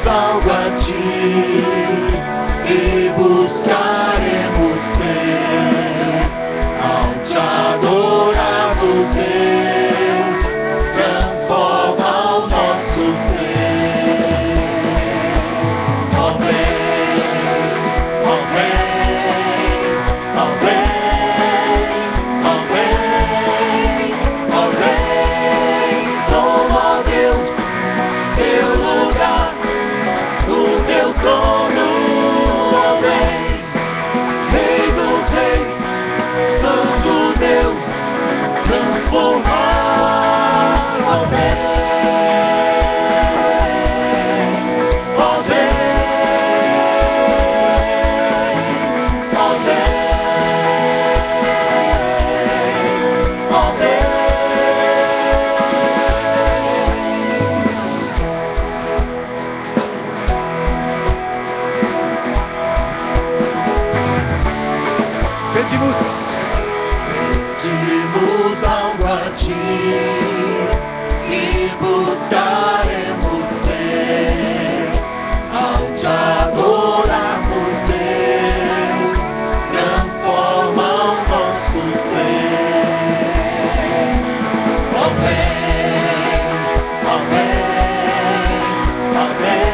algo a ti e buscaremos ter. Ao te adorarmos, Deus, transforma o nosso ser. Ó vem, ó vem, ó vem, ó vem, ó vem. Toma, ó Deus, teu lugar no teu trono, ó vem, Rei dos Reis, Santo Deus, transformar, ó vem, ó vem, ó vem, ó vem. Pedimos algo a ti e buscaremos ter. Ao te adorarmos, Deus, transforma o nosso ser. Ó vem, ó vem, ó vem,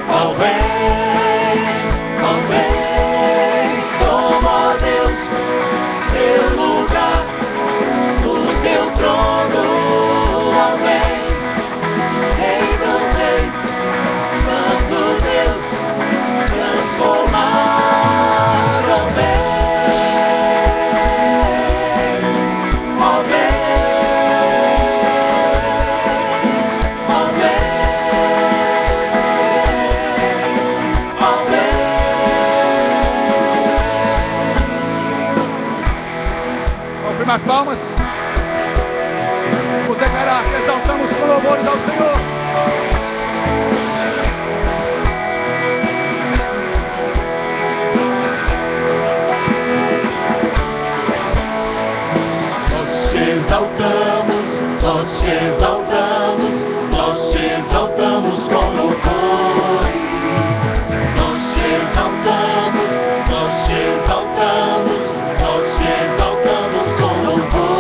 ó vem, ó vem. Toma, ó Deus, teu lugar no teu trono, ó vem, Rei dos Reis, Santo Deus, transformar, ó vem, ó vem, ó vem, ó vem. Vamos firmar as palmas. Vamos declarar que exaltamos com louvores ao Senhor. Nós te exaltamos, nós te exaltamos, nós te exaltamos com louvores. Nós te exaltamos, nós te exaltamos, nós te exaltamos com louvores.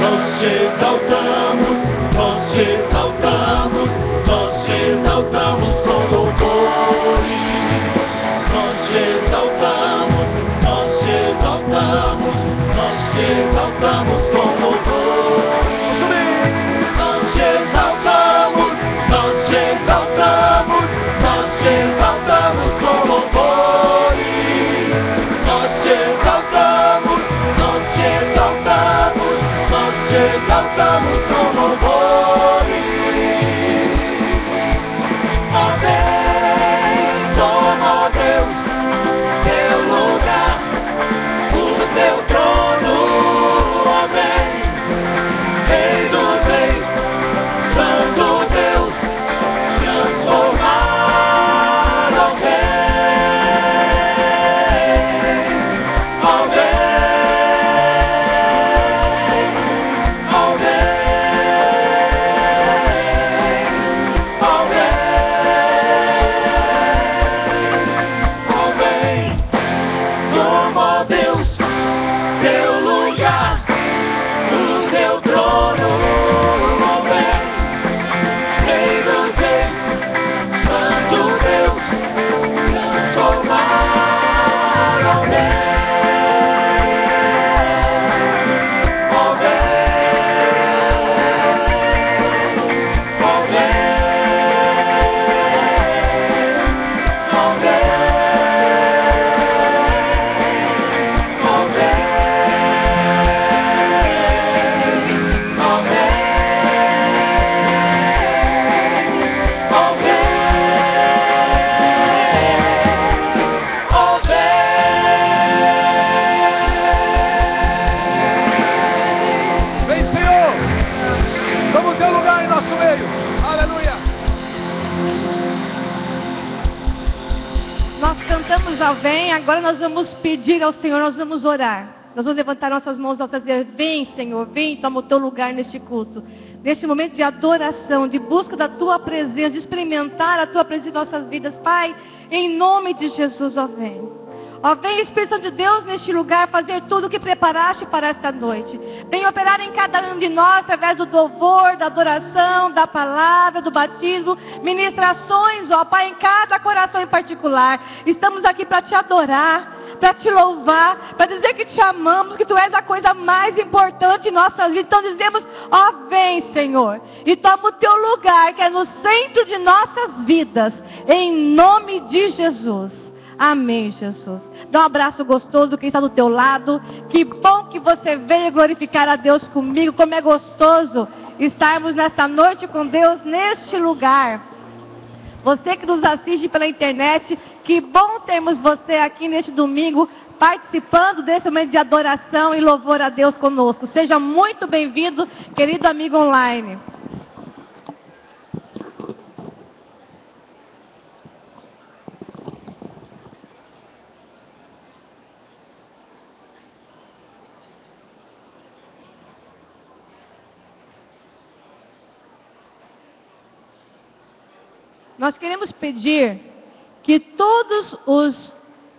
Nós te exaltamos, nós te exaltamos, nós te exaltamos com louvores. Nós te exaltamos, nós te exaltamos, nós te exaltamos com louvores. Nós te exaltamos, nós te exaltamos, nós te exaltamos com louvores. Nós te exaltamos, nós te exaltamos, nós te exaltamos com louvores. Ó vem, toma, ó Deus, teu lugar no teu trono, ó vem, Rei dos Reis, Santo Deus, transformar, ó vem, ó vem, ó vem, ó vem, toma, ó Deus, teu lugar no teu trono, ó vem, Rei dos Reis, Santo Deus, transformar, ó vem, ó vem, ó vem, ó vem, ó vem, ó vem, ó vem. Vem, Senhor. Toma o teu lugar em nosso meio. Aleluia. Nós cantamos a Vem, agora nós vamos pedir ao Senhor, nós vamos orar. nós vamos levantar nossas mãos ao dizer: vem, Senhor, vem, toma o teu lugar neste culto. Neste momento de adoração, de busca da tua presença, de experimentar a tua presença em nossas vidas, Pai, em nome de Jesus, ó vem. Ó vem, Espírito Santo de Deus, neste lugar, fazer tudo o que preparaste para esta noite. Vem operar em cada um de nós, através do louvor, da adoração, da palavra, do batismo, ministrações, ó Pai, em cada coração em particular. Estamos aqui para te adorar, para te louvar, para dizer que te amamos, que tu és a coisa mais importante em nossas vidas. Então dizemos: ó vem, Senhor, e toma o teu lugar, que é no centro de nossas vidas, em nome de Jesus. Amém, Jesus. Dá um abraço gostoso quem está do teu lado. Que bom que você veio glorificar a Deus comigo. Como é gostoso estarmos nesta noite com Deus neste lugar. Você que nos assiste pela internet, que bom termos você aqui neste domingo participando desse momento de adoração e louvor a Deus conosco. Seja muito bem-vindo, querido amigo online. Nós queremos pedir que todos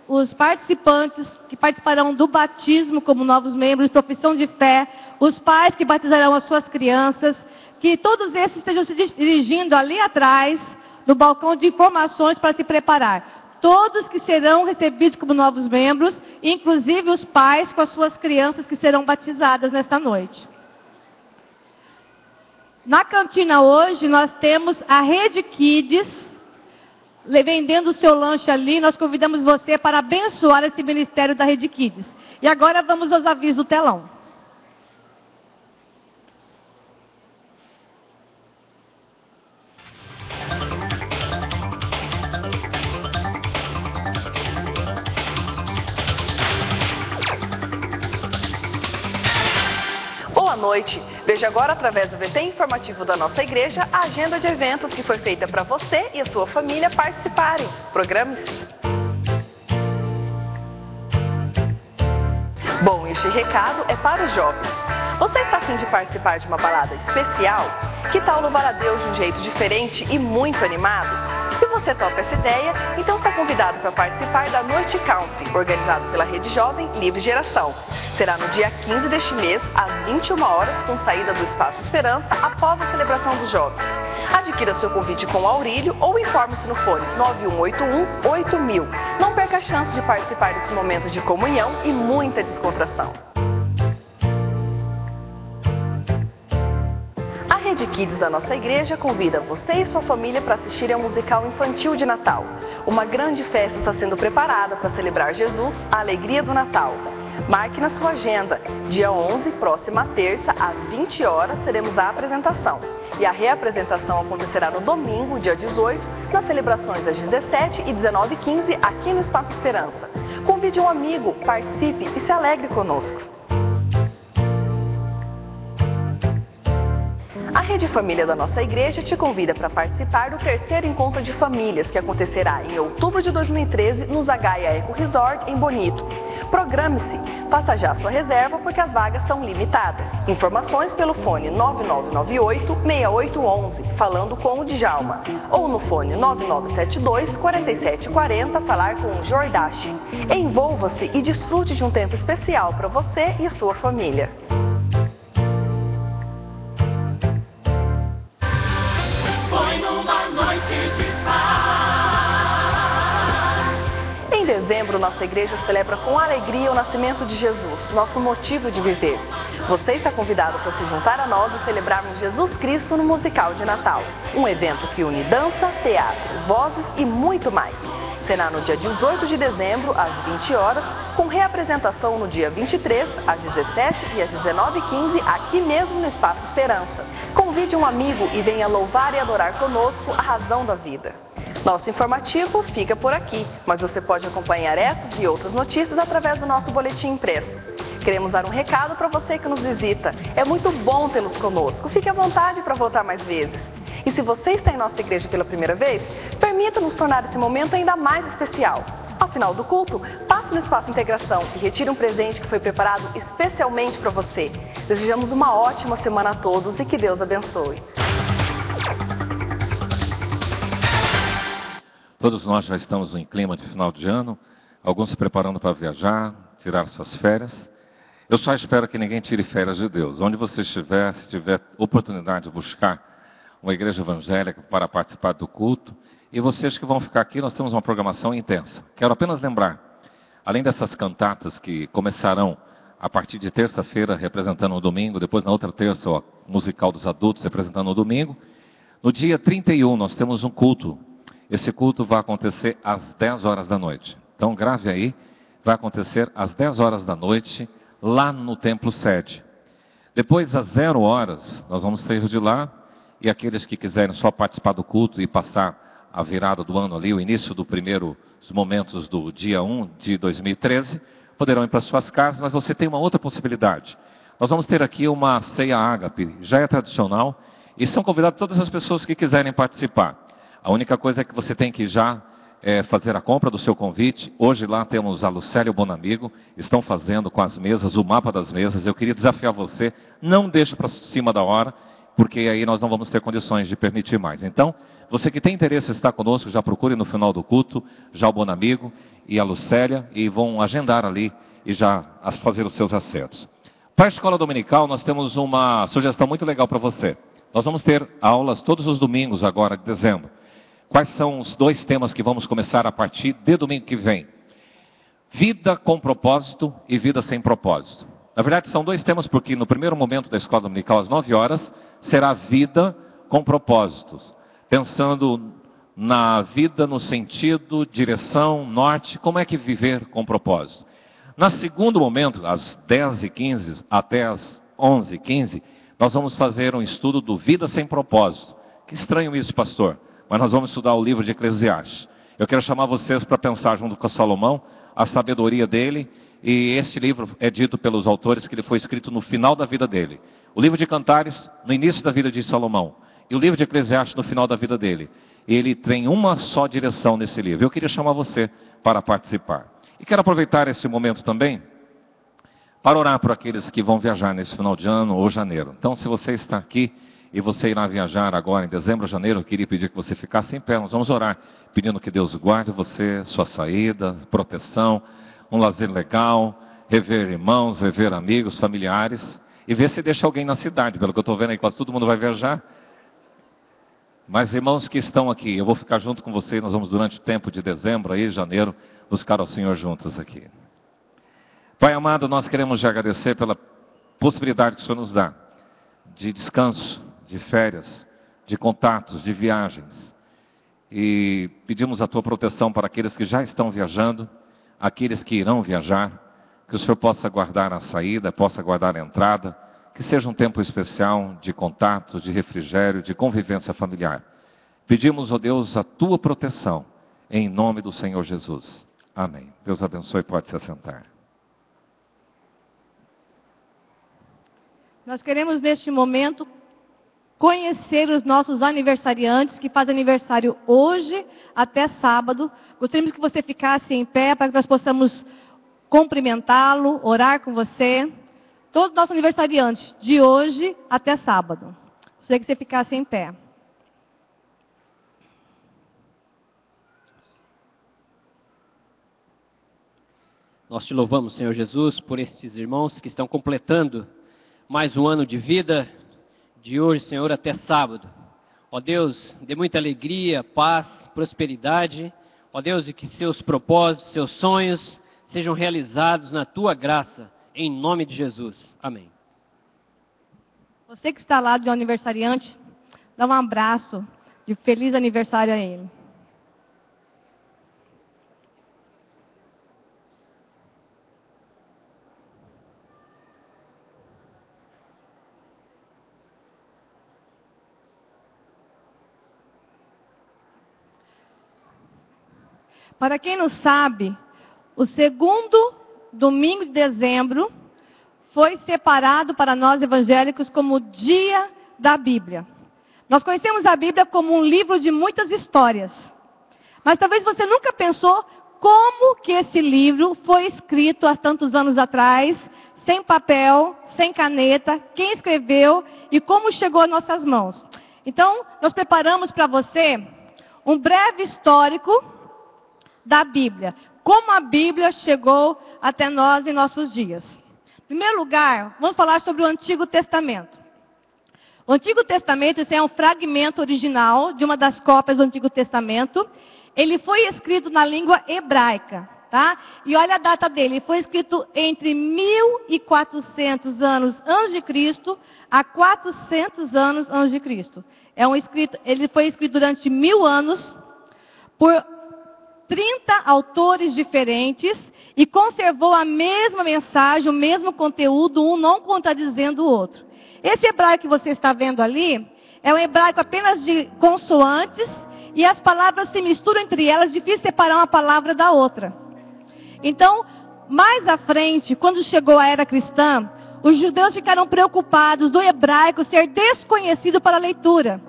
os participantes que participarão do batismo como novos membros, profissão de fé, os pais que batizarão as suas crianças, que todos esses estejam se dirigindo ali atrás do balcão de informações para se preparar. Todos que serão recebidos como novos membros, inclusive os pais com as suas crianças que serão batizadas nesta noite. Na cantina hoje nós temos a Rede Kids vendendo o seu lanche ali. Nós convidamos você para abençoar esse ministério da Rede Kids. E agora vamos aos avisos do telão. Boa noite. Veja agora, através do VT informativo da nossa igreja, a agenda de eventos que foi feita para você e a sua família participarem. Programe-se. Bom, este recado é para os jovens. Você está afim de participar de uma balada especial? Que tal louvar a Deus de um jeito diferente e muito animado? Se você topa essa ideia, então está convidado para participar da Noite Country, organizado pela Rede Jovem Livre Geração. Será no dia 15 deste mês, às 21 horas, com saída do Espaço Esperança, após a celebração dos jovens. Adquira seu convite com o Aurílio ou informe-se no fone 9181-8000. Não perca a chance de participar desse momento de comunhão e muita descontração. A Rede Kids da nossa igreja convida você e sua família para assistirem ao musical infantil de Natal. Uma grande festa está sendo preparada para celebrar Jesus, a alegria do Natal. Marque na sua agenda. Dia 11, próxima terça, às 20 horas, teremos a apresentação. E a reapresentação acontecerá no domingo, dia 18, nas celebrações das 17 e 19h15, aqui no Espaço Esperança. Convide um amigo, participe e se alegre conosco. A Rede Família da nossa igreja te convida para participar do terceiro encontro de famílias, que acontecerá em outubro de 2013 no Zagaia Eco Resort, em Bonito. Programe-se, faça já sua reserva porque as vagas são limitadas. Informações pelo fone 9998-6811, falando com o Djalma. Ou no fone 9972-4740, falar com o Jordache. Envolva-se e desfrute de um tempo especial para você e a sua família. Foi numa noite de paz. Em dezembro, nossa igreja celebra com alegria o nascimento de Jesus, nosso motivo de viver. Você está convidado para se juntar a nós e celebrarmos Jesus Cristo no musical de Natal. Um evento que une dança, teatro, vozes e muito mais. Será no dia 18 de dezembro, às 20 horas, com reapresentação no dia 23, às 17 e às 19h15, aqui mesmo no Espaço Esperança. Convide um amigo e venha louvar e adorar conosco a razão da vida. Nosso informativo fica por aqui, mas você pode acompanhar essas e outras notícias através do nosso boletim impresso. Queremos dar um recado para você que nos visita. É muito bom tê-los conosco. Fique à vontade para voltar mais vezes. E se você está em nossa igreja pela primeira vez, permita-nos tornar esse momento ainda mais especial. Ao final do culto, passe no Espaço Integração e retire um presente que foi preparado especialmente para você. Desejamos uma ótima semana a todos e que Deus abençoe. Todos nós já estamos em clima de final de ano, alguns se preparando para viajar, tirar suas férias. Eu só espero que ninguém tire férias de Deus. Onde você estiver, se tiver oportunidade de buscar uma igreja evangélica para participar do culto, e vocês que vão ficar aqui, nós temos uma programação intensa. Quero apenas lembrar, além dessas cantatas que começarão a partir de terça-feira, representando o domingo, depois na outra terça, o musical dos adultos, representando o domingo, no dia 31 nós temos um culto. Esse culto vai acontecer às 10 horas da noite. Então grave aí, vai acontecer às 10 horas da noite, lá no Templo Sede. Depois, às 0 horas, nós vamos sair de lá, e aqueles que quiserem só participar do culto e passar a virada do ano ali, o início do primeiro momentos do dia 1 de 2013, poderão ir para suas casas, mas você tem uma outra possibilidade. Nós vamos ter aqui uma ceia ágape, já é tradicional, e são convidadas todas as pessoas que quiserem participar. A única coisa é que você tem que já fazer a compra do seu convite. Hoje lá temos a Lucélia e o Bonamigo, estão fazendo com as mesas, o mapa das mesas. Eu queria desafiar você, não deixe para cima da hora, porque aí nós não vamos ter condições de permitir mais. Então, você que tem interesse em estar conosco, já procure no final do culto, já o Bonamigo e a Lucélia, e vão agendar ali e já fazer os seus acertos. Para a escola dominical, nós temos uma sugestão muito legal para você. Nós vamos ter aulas todos os domingos agora de dezembro. Quais são os 2 temas que vamos começar a partir de domingo que vem? Vida com propósito e vida sem propósito. Na verdade, são 2 temas, porque no primeiro momento da escola dominical, às 9 horas, será vida com propósitos. Pensando na vida no sentido, direção, norte, como é que viver com propósito. No segundo momento, às 10h15 até às 11h15, nós vamos fazer um estudo do Vida Sem Propósito. Que estranho isso, pastor. Mas nós vamos estudar o livro de Eclesiastes. Eu quero chamar vocês para pensar junto com Salomão, a sabedoria dele, e este livro é dito pelos autores que ele foi escrito no final da vida dele. O livro de Cantares, no início da vida de Salomão, e o livro de Eclesiastes no final da vida dele. Ele tem uma só direção nesse livro. Eu queria chamar você para participar. E quero aproveitar esse momento também para orar por aqueles que vão viajar nesse final de ano ou janeiro. Então, se você está aqui e você irá viajar agora em dezembro ou janeiro, eu queria pedir que você ficasse em pé. Nós vamos orar, pedindo que Deus guarde você, sua saída, proteção, um lazer legal, rever irmãos, rever amigos, familiares, e ver se deixa alguém na cidade. Pelo que eu estou vendo aí, quase todo mundo vai viajar. Mas irmãos que estão aqui, eu vou ficar junto com vocês, nós vamos durante o tempo de dezembro, aí, janeiro, buscar ao Senhor juntos aqui. Pai amado, nós queremos te agradecer pela possibilidade que o Senhor nos dá de descanso, de férias, de contatos, de viagens. E pedimos a tua proteção para aqueles que já estão viajando, aqueles que irão viajar, que o Senhor possa guardar a saída, possa guardar a entrada, que seja um tempo especial de contato, de refrigério, de convivência familiar. Pedimos, ó Deus, a tua proteção, em nome do Senhor Jesus. Amém. Deus abençoe, pode se assentar. Nós queremos neste momento conhecer os nossos aniversariantes que fazem aniversário hoje até sábado. Gostaríamos que você ficasse em pé para que nós possamos cumprimentá-lo, orar com você. Todos os nossos aniversariantes, de hoje até sábado. Gostaria que você ficasse em pé. Nós te louvamos, Senhor Jesus, por estes irmãos que estão completando mais um ano de vida, de hoje, Senhor, até sábado. Ó Deus, dê muita alegria, paz, prosperidade. Ó Deus, e que seus propósitos, seus sonhos sejam realizados na tua graça, em nome de Jesus. Amém. Você que está lá de um aniversariante, dá um abraço de feliz aniversário a ele. Para quem não sabe, o segundo domingo de dezembro foi separado para nós evangélicos como o Dia da Bíblia. Nós conhecemos a Bíblia como um livro de muitas histórias. Mas talvez você nunca pensou como que esse livro foi escrito há tantos anos atrás, sem papel, sem caneta, quem escreveu e como chegou às nossas mãos. Então, nós preparamos para você um breve histórico da Bíblia. Como a Bíblia chegou até nós em nossos dias. Em primeiro lugar, vamos falar sobre o Antigo Testamento. O Antigo Testamento, esse é um fragmento original de uma das cópias do Antigo Testamento. Ele foi escrito na língua hebraica, tá? E olha a data dele. Ele foi escrito entre 1400 anos antes de Cristo a 400 anos antes de Cristo. Ele foi escrito durante 1000 anos por 30 autores diferentes e conservou a mesma mensagem, o mesmo conteúdo, um não contradizendo o outro. Esse hebraico que você está vendo ali é um hebraico apenas de consoantes e as palavras se misturam entre elas, difícil separar uma palavra da outra. Então, mais à frente, quando chegou a era cristã, os judeus ficaram preocupados do hebraico ser desconhecido para a leitura.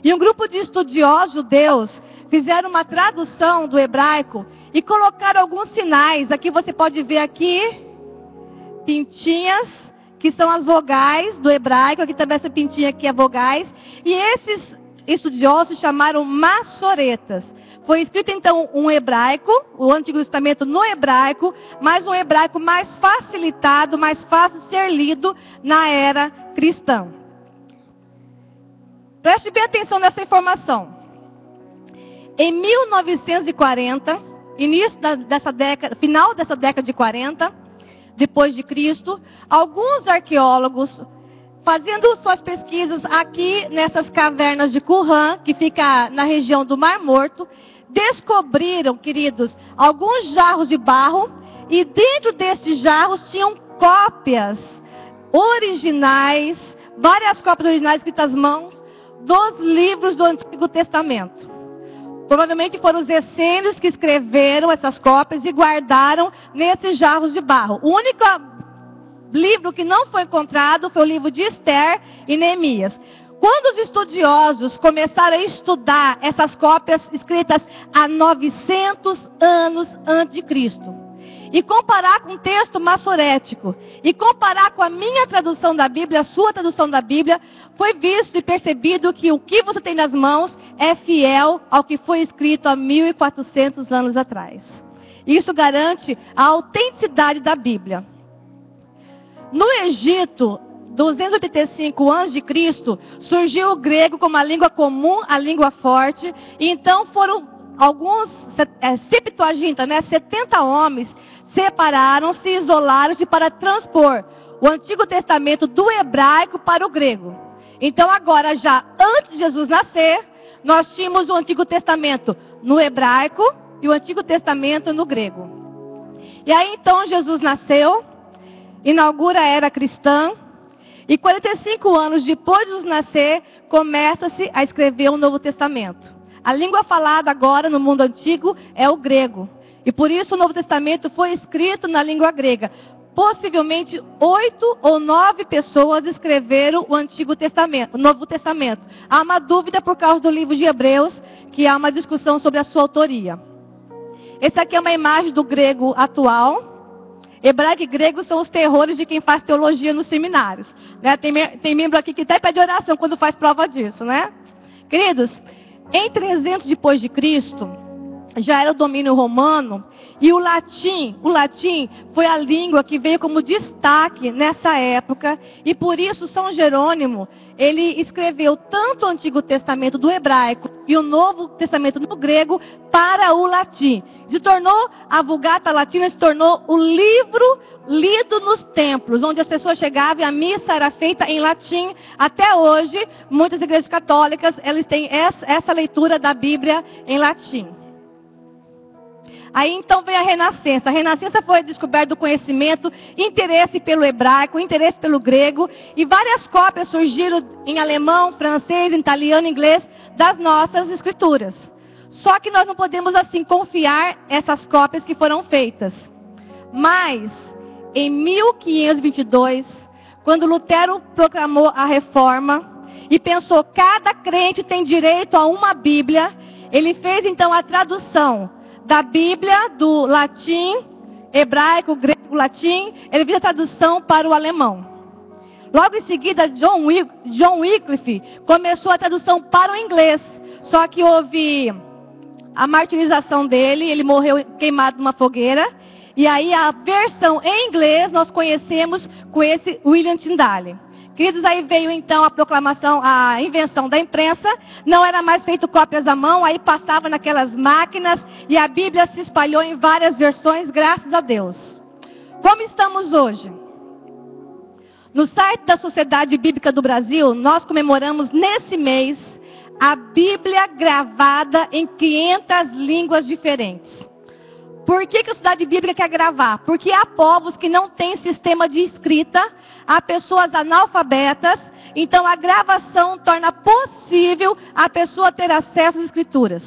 E um grupo de estudiosos judeus fizeram uma tradução do hebraico e colocaram alguns sinais. Aqui você pode ver aqui, pintinhas, que são as vogais do hebraico. Aqui também essa pintinha aqui é vogais. E esses estudiosos chamaram maçoretas. Foi escrito então um hebraico, o Antigo Testamento no hebraico, mas um hebraico mais facilitado, mais fácil de ser lido na era cristã. Preste bem atenção nessa informação. Em 1940, final dessa década de 40, depois de Cristo, alguns arqueólogos, fazendo suas pesquisas aqui nessas cavernas de Qumran, que fica na região do Mar Morto, descobriram, queridos, alguns jarros de barro, e dentro desses jarros tinham cópias originais, várias cópias originais escritas às mãos, dos livros do Antigo Testamento. Provavelmente foram os essênios que escreveram essas cópias e guardaram nesses jarros de barro. O único livro que não foi encontrado foi o livro de Esther e Neemias. Quando os estudiosos começaram a estudar essas cópias escritas há 900 anos antes de Cristo, e comparar com o texto maçorético, e comparar com a minha tradução da Bíblia, a sua tradução da Bíblia, foi visto e percebido que o que você tem nas mãos é fiel ao que foi escrito há 1400 anos atrás. Isso garante a autenticidade da Bíblia. No Egito, 285 a.C., surgiu o grego como a língua comum, a língua forte, e então foram alguns, Septuaginta, 70 homens, separaram-se, isolaram-se para transpor o Antigo Testamento do hebraico para o grego. Então agora, já antes de Jesus nascer, nós tínhamos o Antigo Testamento no hebraico e o Antigo Testamento no grego. E aí então Jesus nasceu, inaugura a era cristã, e 45 anos depois de Jesus nascer, começa-se a escrever o Novo Testamento. A língua falada agora no mundo antigo é o grego. E por isso o Novo Testamento foi escrito na língua grega. Possivelmente 8 ou 9 pessoas escreveram o Antigo Testamento, o Novo Testamento. Há uma dúvida por causa do livro de Hebreus, que há uma discussão sobre a sua autoria. Essa aqui é uma imagem do grego atual. Hebraico e grego são os terrores de quem faz teologia nos seminários. Né? Tem membro aqui que até pede oração quando faz prova disso, né? Queridos, em 300 depois de Cristo, já era o domínio romano, e o latim foi a língua que veio como destaque nessa época, e por isso São Jerônimo, ele escreveu tanto o Antigo Testamento do hebraico e o Novo Testamento do grego para o latim. A Vulgata Latina se tornou o livro lido nos templos, onde as pessoas chegavam e a missa era feita em latim. Até hoje, muitas igrejas católicas, elas têm essa leitura da Bíblia em latim. Aí então vem a Renascença. A Renascença foi descoberto do conhecimento, interesse pelo hebraico, interesse pelo grego, e várias cópias surgiram em alemão, francês, italiano, inglês, das nossas escrituras. Só que nós não podemos assim confiar essas cópias que foram feitas. Mas, em 1522, quando Lutero proclamou a Reforma, e pensou, cada crente tem direito a uma Bíblia, ele fez então a tradução da Bíblia, do latim, hebraico, grego, latim, ele fez a tradução para o alemão. Logo em seguida, John Wycliffe começou a tradução para o inglês. Só que houve a martirização dele, ele morreu queimado numa fogueira. E aí a versão em inglês nós conhecemos com esse William Tyndale. Queridos, aí veio então a proclamação, a invenção da imprensa. Não era mais feito cópias à mão, aí passava naquelas máquinas e a Bíblia se espalhou em várias versões, graças a Deus. Como estamos hoje? No site da Sociedade Bíblica do Brasil, nós comemoramos nesse mês a Bíblia gravada em 500 línguas diferentes. Por que a Sociedade Bíblica quer gravar? Porque há povos que não têm sistema de escrita, há pessoas analfabetas, então a gravação torna possível a pessoa ter acesso às escrituras.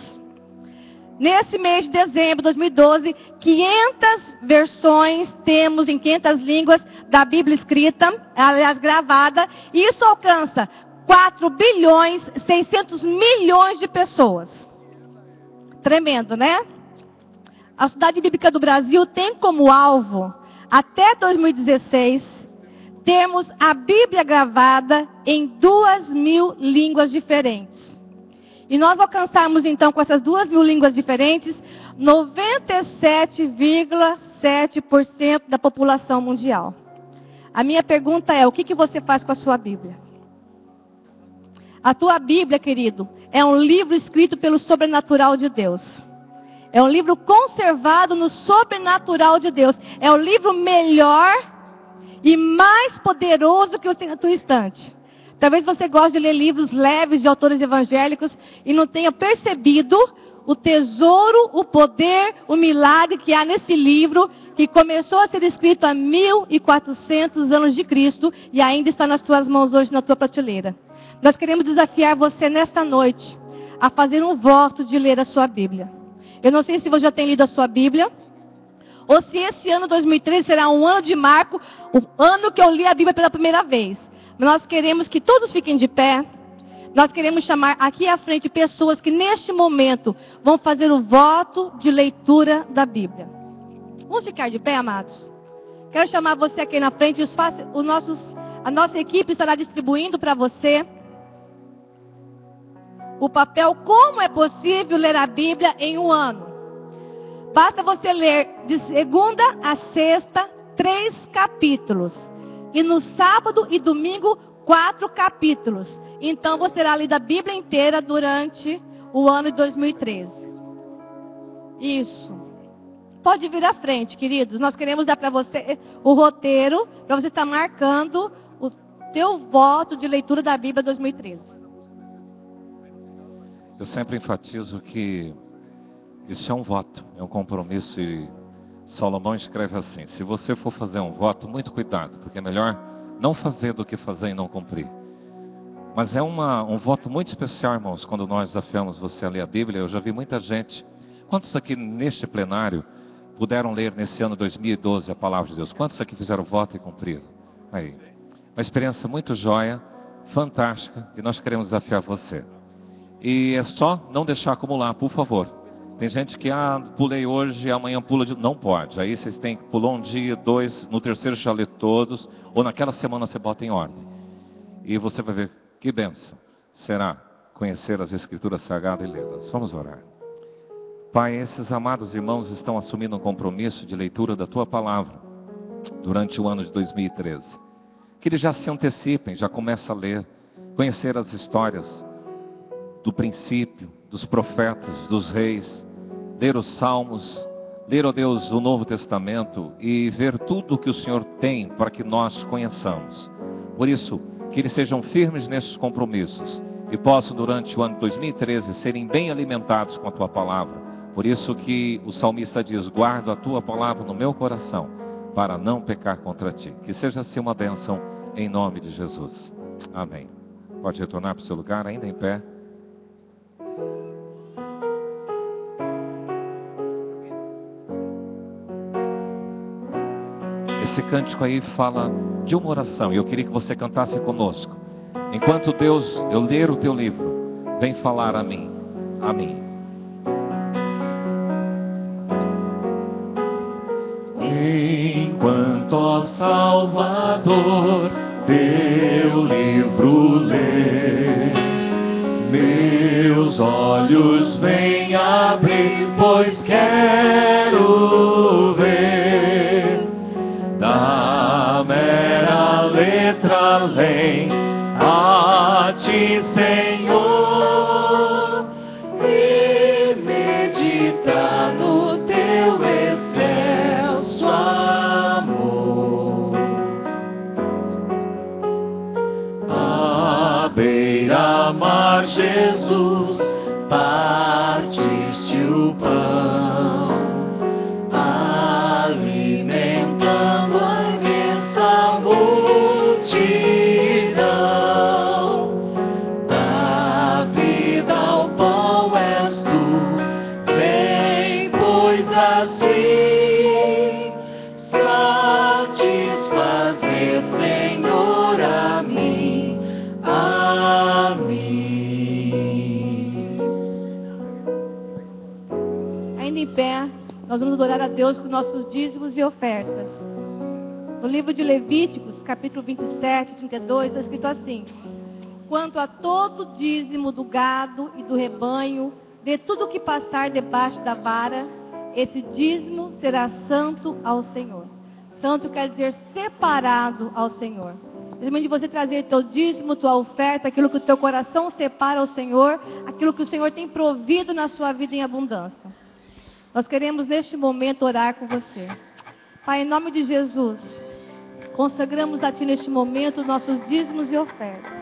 Nesse mês de dezembro de 2012, 500 versões temos em 500 línguas da Bíblia escrita, aliás gravada, e isso alcança 4 bilhões 600 milhões de pessoas. Tremendo, né? A Sociedade Bíblica do Brasil tem como alvo, até 2016, termos a Bíblia gravada em 2.000 línguas diferentes. E nós alcançarmos então com essas 2.000 línguas diferentes, 97,7% da população mundial. A minha pergunta é, o que você faz com a sua Bíblia? A tua Bíblia, querido, é um livro escrito pelo sobrenatural de Deus. É um livro conservado no sobrenatural de Deus. É o livro melhor e mais poderoso que você tem na tua estante. Talvez você goste de ler livros leves de autores evangélicos e não tenha percebido o tesouro, o poder, o milagre que há nesse livro, que começou a ser escrito há 1400 anos de Cristo e ainda está nas tuas mãos hoje na tua prateleira. Nós queremos desafiar você nesta noite a fazer um voto de ler a sua Bíblia. Eu não sei se você já tem lido a sua Bíblia, ou se esse ano 2013 será um ano de marco, o ano que eu li a Bíblia pela primeira vez. Nós queremos que todos fiquem de pé. Nós queremos chamar aqui à frente pessoas que neste momento vão fazer o voto de leitura da Bíblia. Vamos ficar de pé, amados? Quero chamar você aqui na frente. A nossa equipe estará distribuindo para você o papel como é possível ler a Bíblia em um ano. Basta você ler de segunda a sexta 3 capítulos. E no sábado e domingo 4 capítulos. Então você terá lido a Bíblia inteira durante o ano de 2013. Isso. Pode vir à frente, queridos. Nós queremos dar para você o roteiro, para você estar marcando o teu voto de leitura da Bíblia 2013. Eu sempre enfatizo que isso é um voto, é um compromisso, e Salomão escreve assim: se você for fazer um voto, muito cuidado, porque é melhor não fazer do que fazer e não cumprir. Mas é um voto muito especial, irmãos, quando nós desafiamos você a ler a Bíblia. Eu já vi muita gente. Quantos aqui neste plenário puderam ler nesse ano 2012 a palavra de Deus? Quantos aqui fizeram voto e cumpriram? Aí. Uma experiência muito joia, fantástica, e nós queremos desafiar você. E é só não deixar acumular, por favor. Tem gente que, pulei hoje, amanhã pula de... Não pode. Aí vocês têm que pular um dia, 2, no terceiro já lê todos, ou naquela semana você bota em ordem. E você vai ver que bênção será conhecer as Escrituras Sagradas e lê-las. Vamos orar. Pai, esses amados irmãos estão assumindo um compromisso de leitura da Tua Palavra durante o ano de 2013. Que eles já se antecipem, já comecem a ler, conhecer as histórias do princípio, dos profetas, dos reis, ler os salmos, ler, ó Deus, o Novo Testamento e ver tudo o que o Senhor tem para que nós conheçamos. Por isso, que eles sejam firmes nesses compromissos e possam, durante o ano de 2013, serem bem alimentados com a Tua Palavra. Por isso que o salmista diz: guardo a Tua Palavra no meu coração, para não pecar contra Ti. Que seja assim uma bênção, em nome de Jesus. Amém. Pode retornar para o seu lugar, ainda em pé. Esse cântico aí fala de uma oração, e eu queria que você cantasse conosco. Enquanto Deus, eu ler o Teu livro, vem falar a mim. Amém. Enquanto, ó Salvador, teu livro lê, meus olhos vêm abrir, pois quero ver da mera letra além a ti, Senhor, e meditar no teu excelso amor. À beira-mar, Jesus, partiste o pão, alimentando a imensa multidão. Da vida ao pão és tu, vem, pois assim satisfazer, Senhor, a mim, a mim. Ainda em pé, nós vamos adorar a Deus com nossos dízimos e ofertas. No livro de Levíticos, capítulo 27, 32, está escrito assim: quanto a todo dízimo do gado e do rebanho, de tudo que passar debaixo da vara, esse dízimo será santo ao Senhor. Santo quer dizer separado ao Senhor. Desde de você trazer teu dízimo, tua oferta, aquilo que o teu coração separa ao Senhor, aquilo que o Senhor tem provido na sua vida em abundância. Nós queremos neste momento orar com você. Pai, em nome de Jesus, consagramos a Ti neste momento os nossos dízimos e ofertas.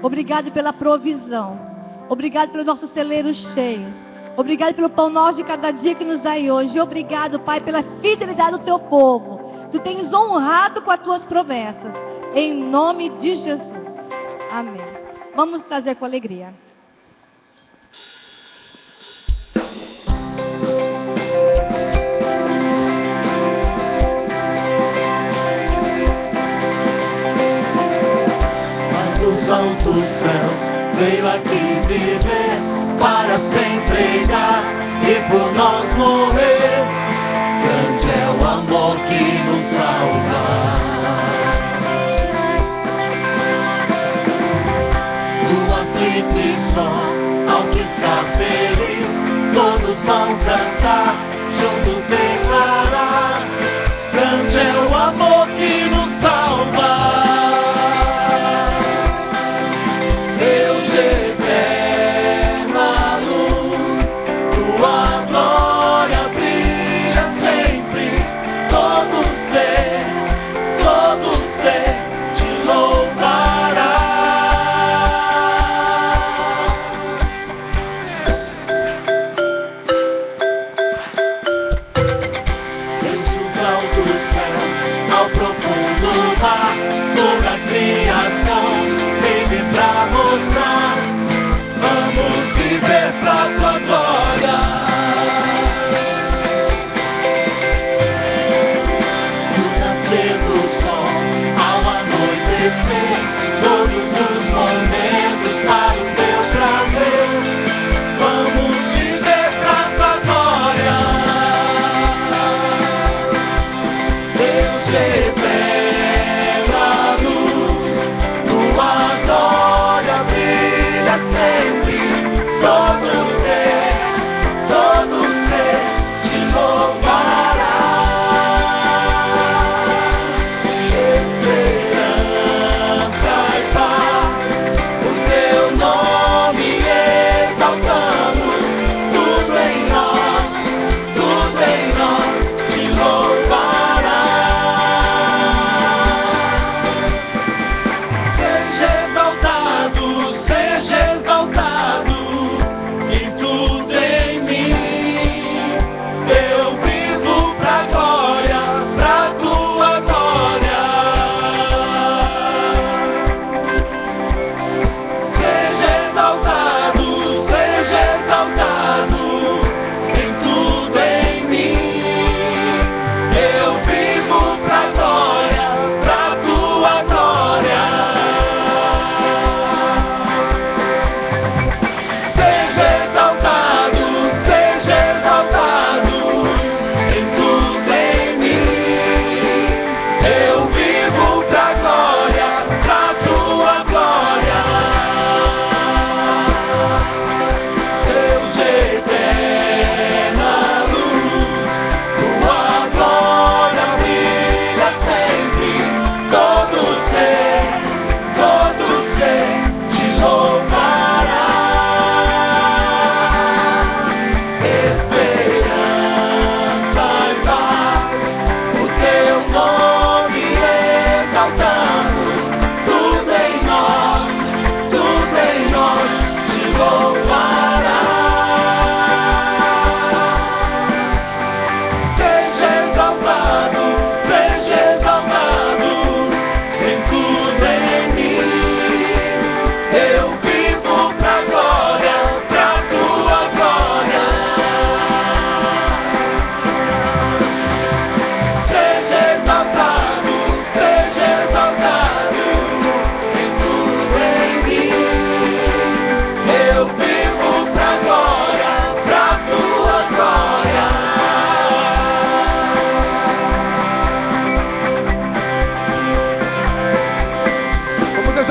Obrigado pela provisão. Obrigado pelos nossos celeiros cheios. Obrigado pelo pão nosso de cada dia que nos dá hoje. E obrigado, Pai, pela fidelidade do Teu povo. Tu tens honrado com as Tuas promessas. Em nome de Jesus. Amém. Vamos trazer com alegria. Dos altos céus veio aqui viver para se entregar e por nós morrer. Grande é o amor que nos salva. Do aflito e só, ao que está feliz, todos vão cantar, juntos declarar. Grande é o amor que nos salva. Eterna luz, tua glória brilha.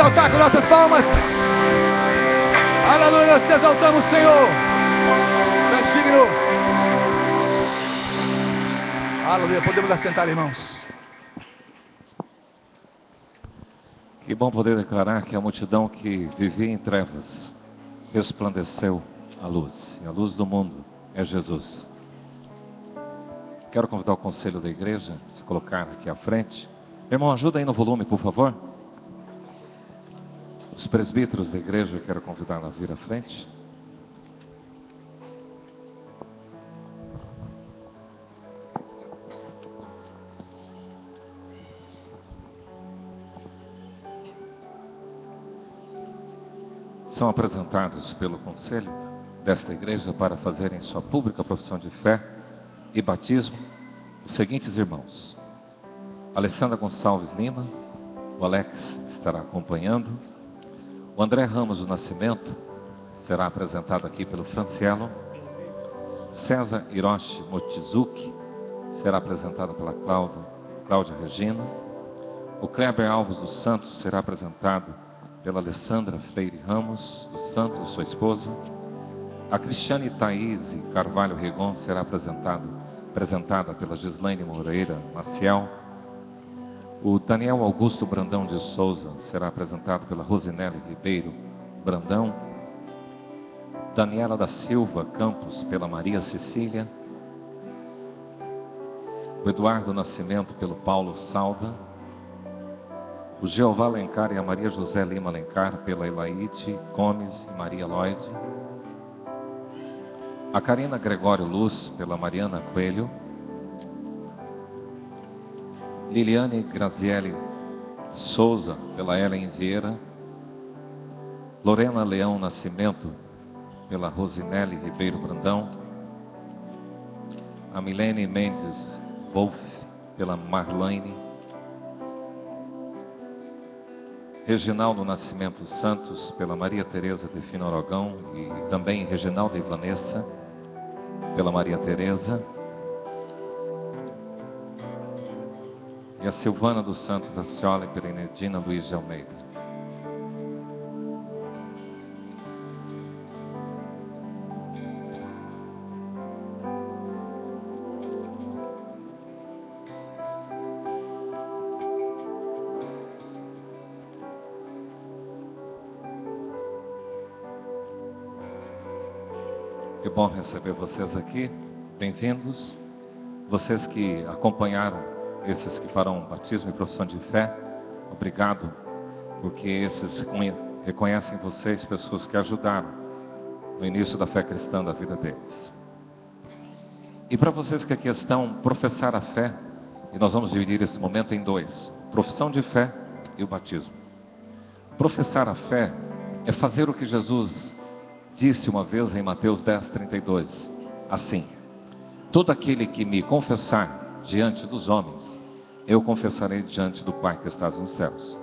exaltar com nossas palmas. Aleluia, nós te exaltamos, Senhor. Tu és digno. Aleluia, podemos assentar, irmãos. Que bom poder declarar que a multidão que vivia em trevas resplandeceu a luz. E a luz do mundo é Jesus. Quero convidar o conselho da igreja a se colocar aqui à frente. Meu irmão, ajuda aí no volume, por favor. Os presbíteros da igreja eu quero convidar a vir à frente. São apresentados pelo conselho desta igreja para fazerem sua pública profissão de fé e batismo os seguintes irmãos: Alessandra Gonçalves Lima, o Alex estará acompanhando, o André Ramos do Nascimento será apresentado aqui pelo Francielo, César Hiroshi Mochizuki será apresentado pela Cláudia Regina, o Kleber Alves dos Santos será apresentado pela Alessandra Freire Ramos dos Santos, sua esposa. A Cristiane Thaís Carvalho Regon será apresentada pela Gislaine Moreira Maciel. O Daniel Augusto Brandão de Souza será apresentado pela Rosinelli Ribeiro Brandão. Daniela da Silva Campos pela Maria Cecília. O Eduardo Nascimento pelo Paulo Salda. O Jeová Alencar e a Maria José Lima Alencar pela Elaide Gomes e Maria Lloyd. A Karina Gregório Luz pela Mariana Coelho. Liliane Graziele Souza pela Ellen Vieira. Lorena Leão Nascimento pela Rosinelli Ribeiro Brandão. A Milene Mendes Wolf pela Marlene. Reginaldo Nascimento Santos pela Maria Tereza Defino Aragão e também Reginaldo e Vanessa pela Maria Tereza. E a Silvana dos Santos Asciola pela Enedina Luiz de Almeida. Que bom receber vocês aqui, bem-vindos. Vocês que acompanharam esses que farão batismo e profissão de fé, obrigado, porque esses reconhecem vocês pessoas que ajudaram no início da fé cristã da vida deles. E para vocês que aqui estão, professar a fé, e nós vamos dividir esse momento em dois: profissão de fé e o batismo. Professar a fé é fazer o que Jesus disse uma vez em Mateus 10:32, assim: todo aquele que me confessar diante dos homens, eu confessarei diante do Pai que estás nos céus.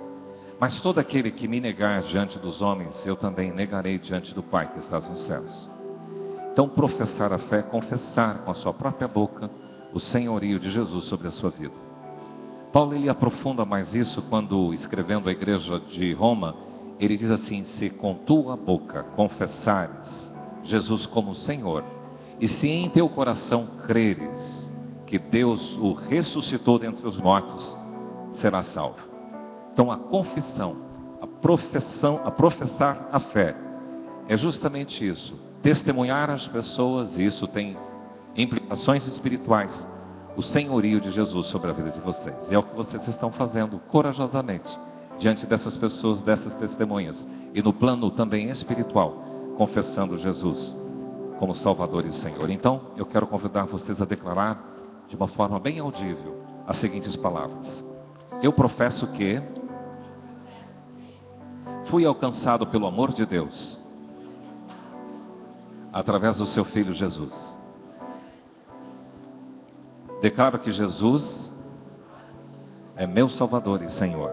Mas todo aquele que me negar diante dos homens, eu também negarei diante do Pai que estás nos céus. Então, professar a fé é confessar com a sua própria boca o senhorio de Jesus sobre a sua vida. Paulo ele aprofunda mais isso quando, escrevendo à igreja de Roma, ele diz assim: se com tua boca confessares Jesus como Senhor, e se em teu coração creres que Deus o ressuscitou dentre os mortos, serás salvo. Então a confissão, a professar a fé, é justamente isso: testemunhar às pessoas, e isso tem implicações espirituais, o senhorio de Jesus sobre a vida de vocês. E é o que vocês estão fazendo corajosamente diante dessas pessoas, dessas testemunhas, e no plano também espiritual, confessando Jesus como Salvador e Senhor. Então, eu quero convidar vocês a declarar de uma forma bem audível as seguintes palavras: eu professo que fui alcançado pelo amor de Deus através do seu Filho Jesus. Declaro que Jesus é meu Salvador e Senhor,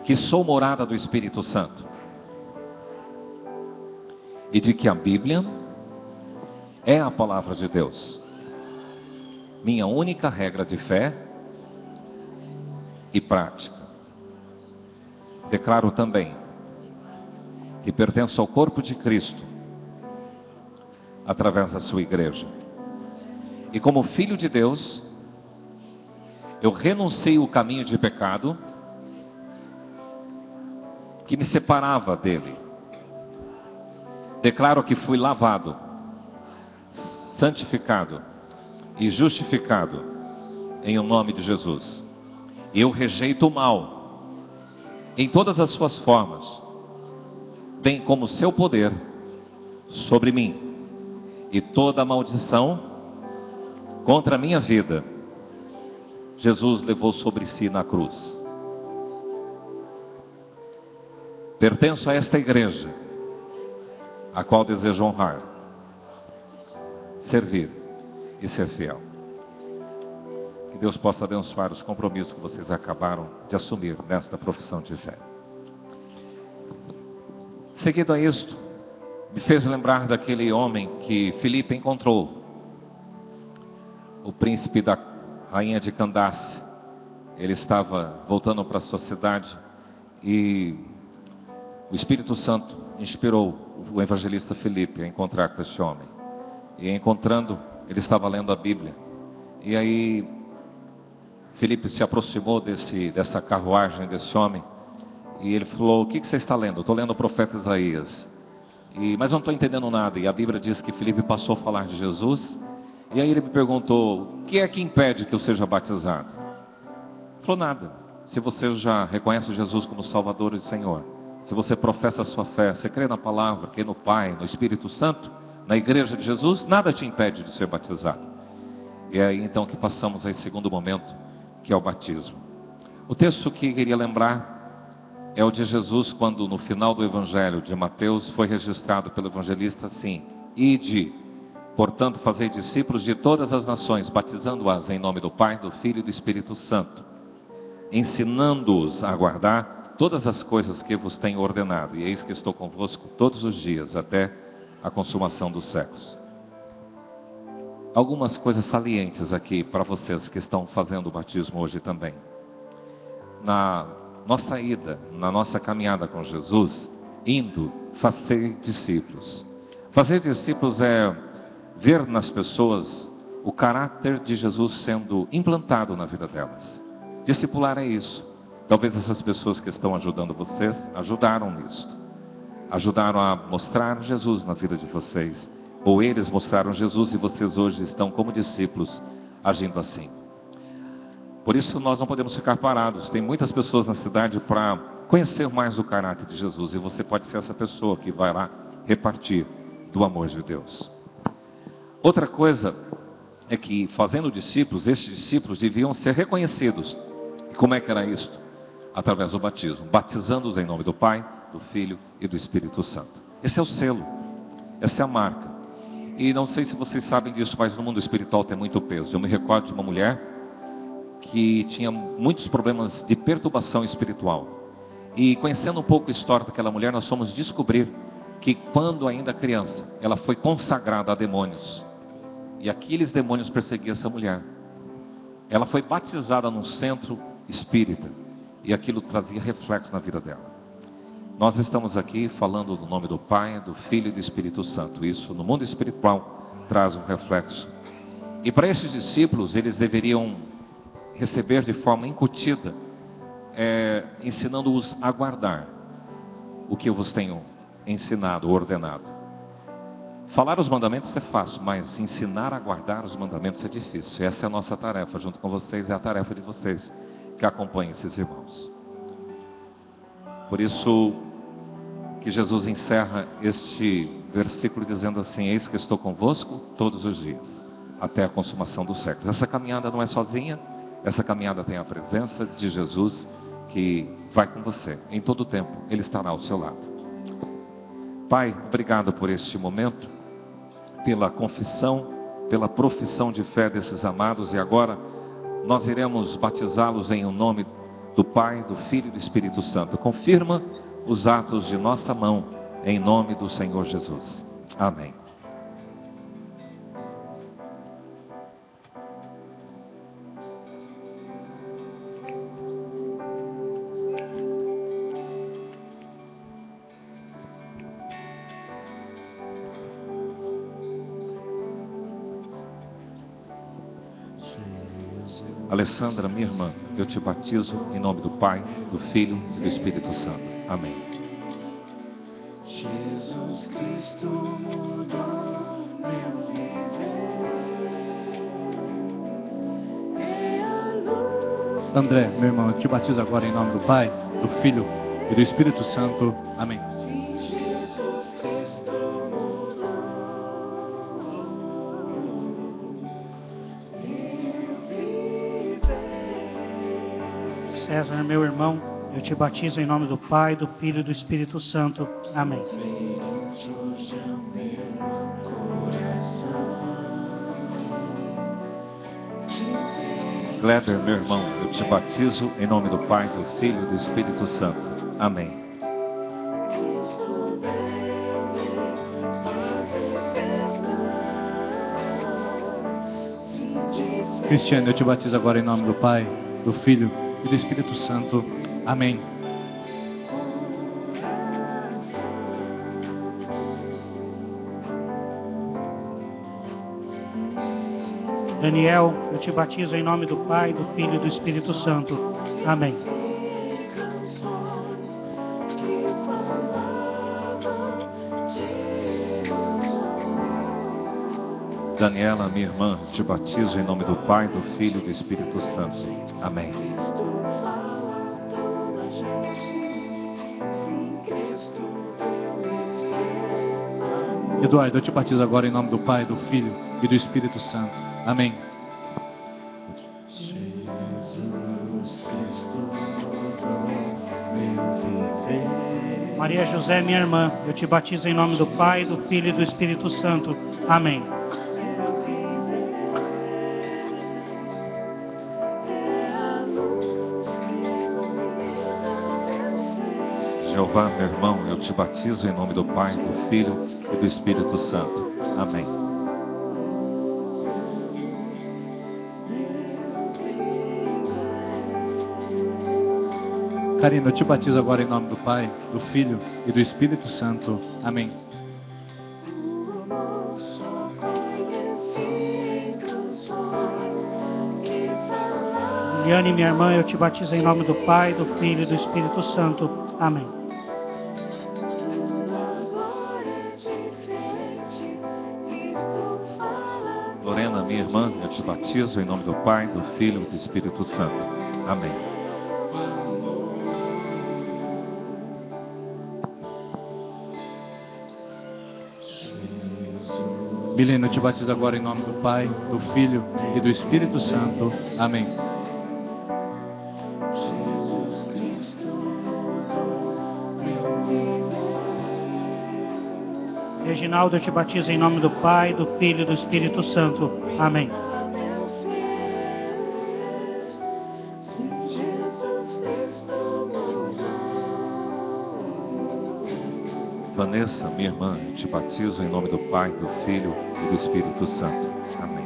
que sou morada do Espírito Santo, e de que a Bíblia é a palavra de Deus, minha única regra de fé e prática. declaro também que pertenço ao corpo de Cristo através da sua igreja. E como filho de Deus, eu renuncio o caminho de pecado que me separava dele. Declaro que fui lavado, santificado e justificado em o nome de Jesus. E eu rejeito o mal em todas as suas formas, bem como o seu poder sobre mim. E toda maldição contra a minha vida, Jesus levou sobre si na cruz. Pertenço a esta igreja, a qual desejo honrar, servir e ser fiel. Que Deus possa abençoar os compromissos que vocês acabaram de assumir nesta profissão de fé. Seguido a isto, me fez lembrar daquele homem que Filipe encontrou, o príncipe da rainha de Candace. Ele estava voltando para a sua cidade e o Espírito Santo inspirou o evangelista Filipe a encontrar com esse homem. E encontrando, ele estava lendo a Bíblia. E aí Filipe se aproximou dessa carruagem desse homem e ele falou: o que você está lendo? Eu estou lendo o profeta Isaías. Mas eu não estou entendendo nada. E a Bíblia diz que Filipe passou a falar de Jesus. E aí ele me perguntou: o que é que impede que eu seja batizado? Ele falou: nada. Se você já reconhece Jesus como Salvador e Senhor, se você professa a sua fé, você crê na palavra, crê no Pai, no Espírito Santo, na igreja de Jesus, nada te impede de ser batizado. E é aí então que passamos a esse segundo momento, que é o batismo. O texto que queria lembrar é o de Jesus, quando no final do Evangelho de Mateus foi registrado pelo evangelista assim: ide, portanto, fazei discípulos de todas as nações, batizando-as em nome do Pai, do Filho e do Espírito Santo, ensinando-os a guardar todas as coisas que vos tenho ordenado, e eis que estou convosco todos os dias, até a consumação dos séculos. Algumas coisas salientes aqui para vocês que estão fazendo o batismo hoje também. Na nossa ida, na nossa caminhada com Jesus, indo, fazer discípulos. Fazer discípulos é ver nas pessoas o caráter de Jesus sendo implantado na vida delas. Discipular é isso. Talvez essas pessoas que estão ajudando vocês, ajudaram nisso. Ajudaram a mostrar Jesus na vida de vocês. Ou eles mostraram Jesus e vocês hoje estão como discípulos, agindo assim. Por isso nós não podemos ficar parados. Tem muitas pessoas na cidade para conhecer mais o caráter de Jesus. E você pode ser essa pessoa que vai lá repartir do amor de Deus. Outra coisa é que, fazendo discípulos, esses discípulos deviam ser reconhecidos. E como é que era isso? Através do batismo. Batizando-os em nome do Pai, do Filho e do Espírito Santo. Esse é o selo. Essa é a marca. E não sei se vocês sabem disso, mas no mundo espiritual tem muito peso. Eu me recordo de uma mulher que tinha muitos problemas de perturbação espiritual. E conhecendo um pouco a história daquela mulher, nós fomos descobrir que quando ainda criança, ela foi consagrada a demônios. E aqueles demônios perseguiam essa mulher. Ela foi batizada num centro espírita. E aquilo trazia reflexo na vida dela. Nós estamos aqui falando do nome do Pai, do Filho e do Espírito Santo. Isso no mundo espiritual traz um reflexo. E para esses discípulos, eles deveriam receber de forma incutida, ensinando-os a guardar o que eu vos tenho ensinado, ordenado. Falar os mandamentos é fácil, mas ensinar a guardar os mandamentos é difícil. Essa é a nossa tarefa, junto com vocês, é a tarefa de vocês que acompanham esses irmãos. Por isso que Jesus encerra este versículo dizendo assim: eis que estou convosco todos os dias, até a consumação dos séculos. Essa caminhada não é sozinha. Essa caminhada tem a presença de Jesus que vai com você. Em todo o tempo, Ele estará ao seu lado. Pai, obrigado por este momento, pela confissão, pela profissão de fé desses amados. E agora nós iremos batizá-los em o nome do Pai, do Filho e do Espírito Santo. Confirma os atos de nossa mão, em nome do Senhor Jesus. Amém. Alessandra, minha irmã, eu te batizo em nome do Pai, do Filho e do Espírito Santo. Amém. Jesus Cristo mudou meu viver. É a luz. André, meu irmão, eu te batizo agora em nome do Pai, do Filho e do Espírito Santo. Amém. Jesus Cristo mudou meu viver. César, meu irmão, eu te batizo em nome do Pai, do Filho e do Espírito Santo. Amém. Kleber, meu irmão, eu te batizo em nome do Pai, do Filho e do Espírito Santo. Amém. Cristiano, eu te batizo agora em nome do Pai, do Filho e do Espírito Santo. Amém. Daniel, eu te batizo em nome do Pai, do Filho e do Espírito Santo. Amém. Daniela, minha irmã, eu te batizo em nome do Pai, do Filho e do Espírito Santo. Amém. Eduardo, eu te batizo agora em nome do Pai, do Filho e do Espírito Santo. Amém. Jesus Cristo mudou meu viver. Maria José, minha irmã, eu te batizo em nome do Pai, do Filho e do Espírito Santo. Amém. Jeová, meu irmão, eu te batizo em nome do Pai, do Filho e do Espírito Santo. Amém. Karina, eu te batizo agora em nome do Pai, do Filho e do Espírito Santo. Amém. Liane, minha irmã, eu te batizo em nome do Pai, do Filho e do Espírito Santo. Amém. Lorena, minha irmã, eu te batizo em nome do Pai, do Filho e do Espírito Santo. Amém. Milena, eu te batizo agora em nome do Pai, do Filho e do Espírito Santo. Amém. Jesus Cristo mudou meu viver. Reginaldo, eu te batizo em nome do Pai, do Filho e do Espírito Santo. Amém. Vanessa, minha irmã, eu te batizo em nome do Pai, do Filho e do Espírito Santo. Amém.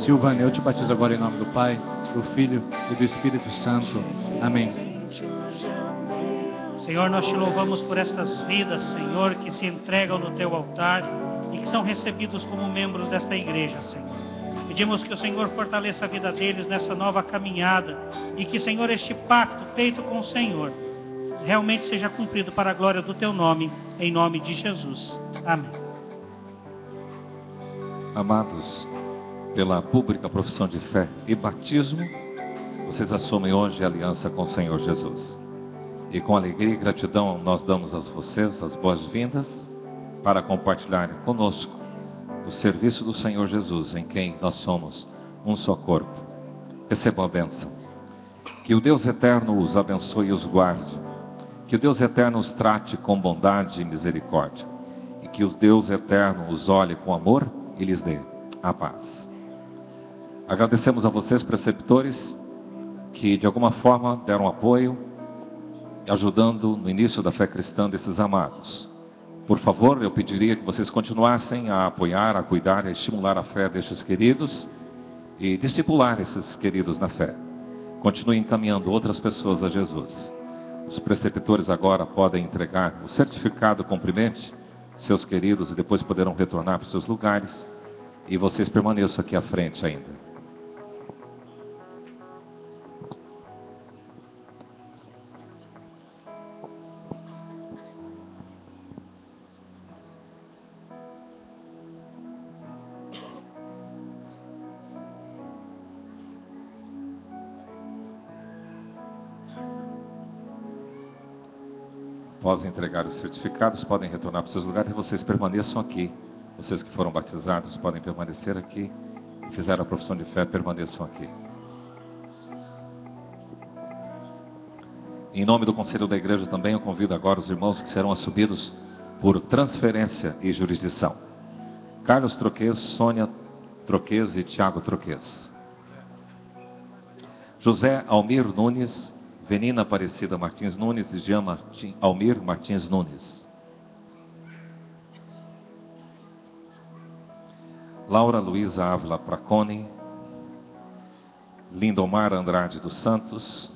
Silvana, eu te batizo agora em nome do Pai, do Filho e do Espírito Santo. Amém. Senhor, nós te louvamos por estas vidas, Senhor, que se entregam no teu altar e que são recebidos como membros desta igreja, Senhor. Pedimos que o Senhor fortaleça a vida deles nessa nova caminhada e que, Senhor, este pacto feito com o Senhor realmente seja cumprido para a glória do teu nome, em nome de Jesus. Amém. Amados, pela pública profissão de fé e batismo, vocês assumem hoje a aliança com o Senhor Jesus. E com alegria e gratidão nós damos a vocês as boas-vindas para compartilharem conosco o serviço do Senhor Jesus, em quem nós somos um só corpo. Recebam a bênção. Que o Deus eterno os abençoe e os guarde. Que o Deus eterno os trate com bondade e misericórdia. E que o Deus eterno os olhe com amor e lhes dê a paz. Agradecemos a vocês, preceptores, que de alguma forma deram apoio, ajudando no início da fé cristã desses amados. Por favor, eu pediria que vocês continuassem a apoiar, a cuidar, a estimular a fé destes queridos e discipular esses queridos na fé. Continuem encaminhando outras pessoas a Jesus. Os preceptores agora podem entregar o certificado cumprimente, seus queridos e depois poderão retornar para os seus lugares. E vocês permaneçam aqui à frente ainda. Após entregar os certificados, podem retornar para os seus lugares e vocês permaneçam aqui. Vocês que foram batizados podem permanecer aqui. E fizeram a profissão de fé, permaneçam aqui. Em nome do Conselho da Igreja também, eu convido agora os irmãos que serão assumidos por transferência e jurisdição. Carlos Troquês, Sônia Troquês e Tiago Troquês. José Almir Nunes, Venina Aparecida Martins Nunes e Jean Almir Martins Nunes. Laura Luísa Ávila Pracone, Lindomar Andrade dos Santos,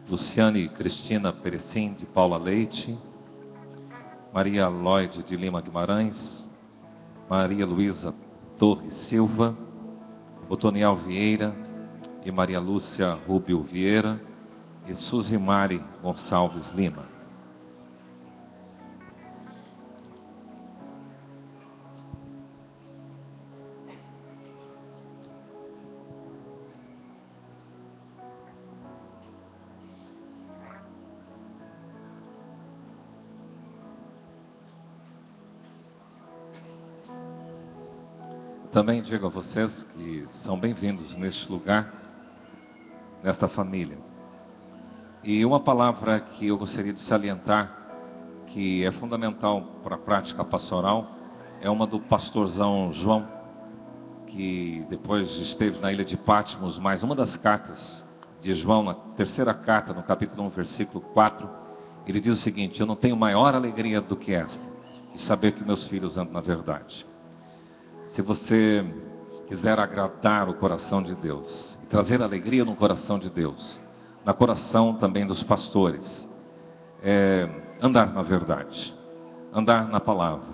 Luciane Cristina Perecim de Paula Leite, Maria Lloyd de Lima Guimarães, Maria Luísa Torres Silva, Otoniel Vieira e Maria Lúcia Rubio Vieira e Suzy Mari Gonçalves Lima. Também digo a vocês que são bem-vindos neste lugar, nesta família. E uma palavra que eu gostaria de salientar, que é fundamental para a prática pastoral, é uma do pastorzão João, que depois esteve na ilha de Patmos, mas uma das cartas de João, na terceira carta, no capítulo 1, versículo 4, ele diz o seguinte: eu não tenho maior alegria do que esta, e saber que meus filhos andam na verdade. Se você quiser agradar o coração de Deus, e trazer alegria no coração de Deus, no coração também dos pastores, andar na verdade, andar na palavra,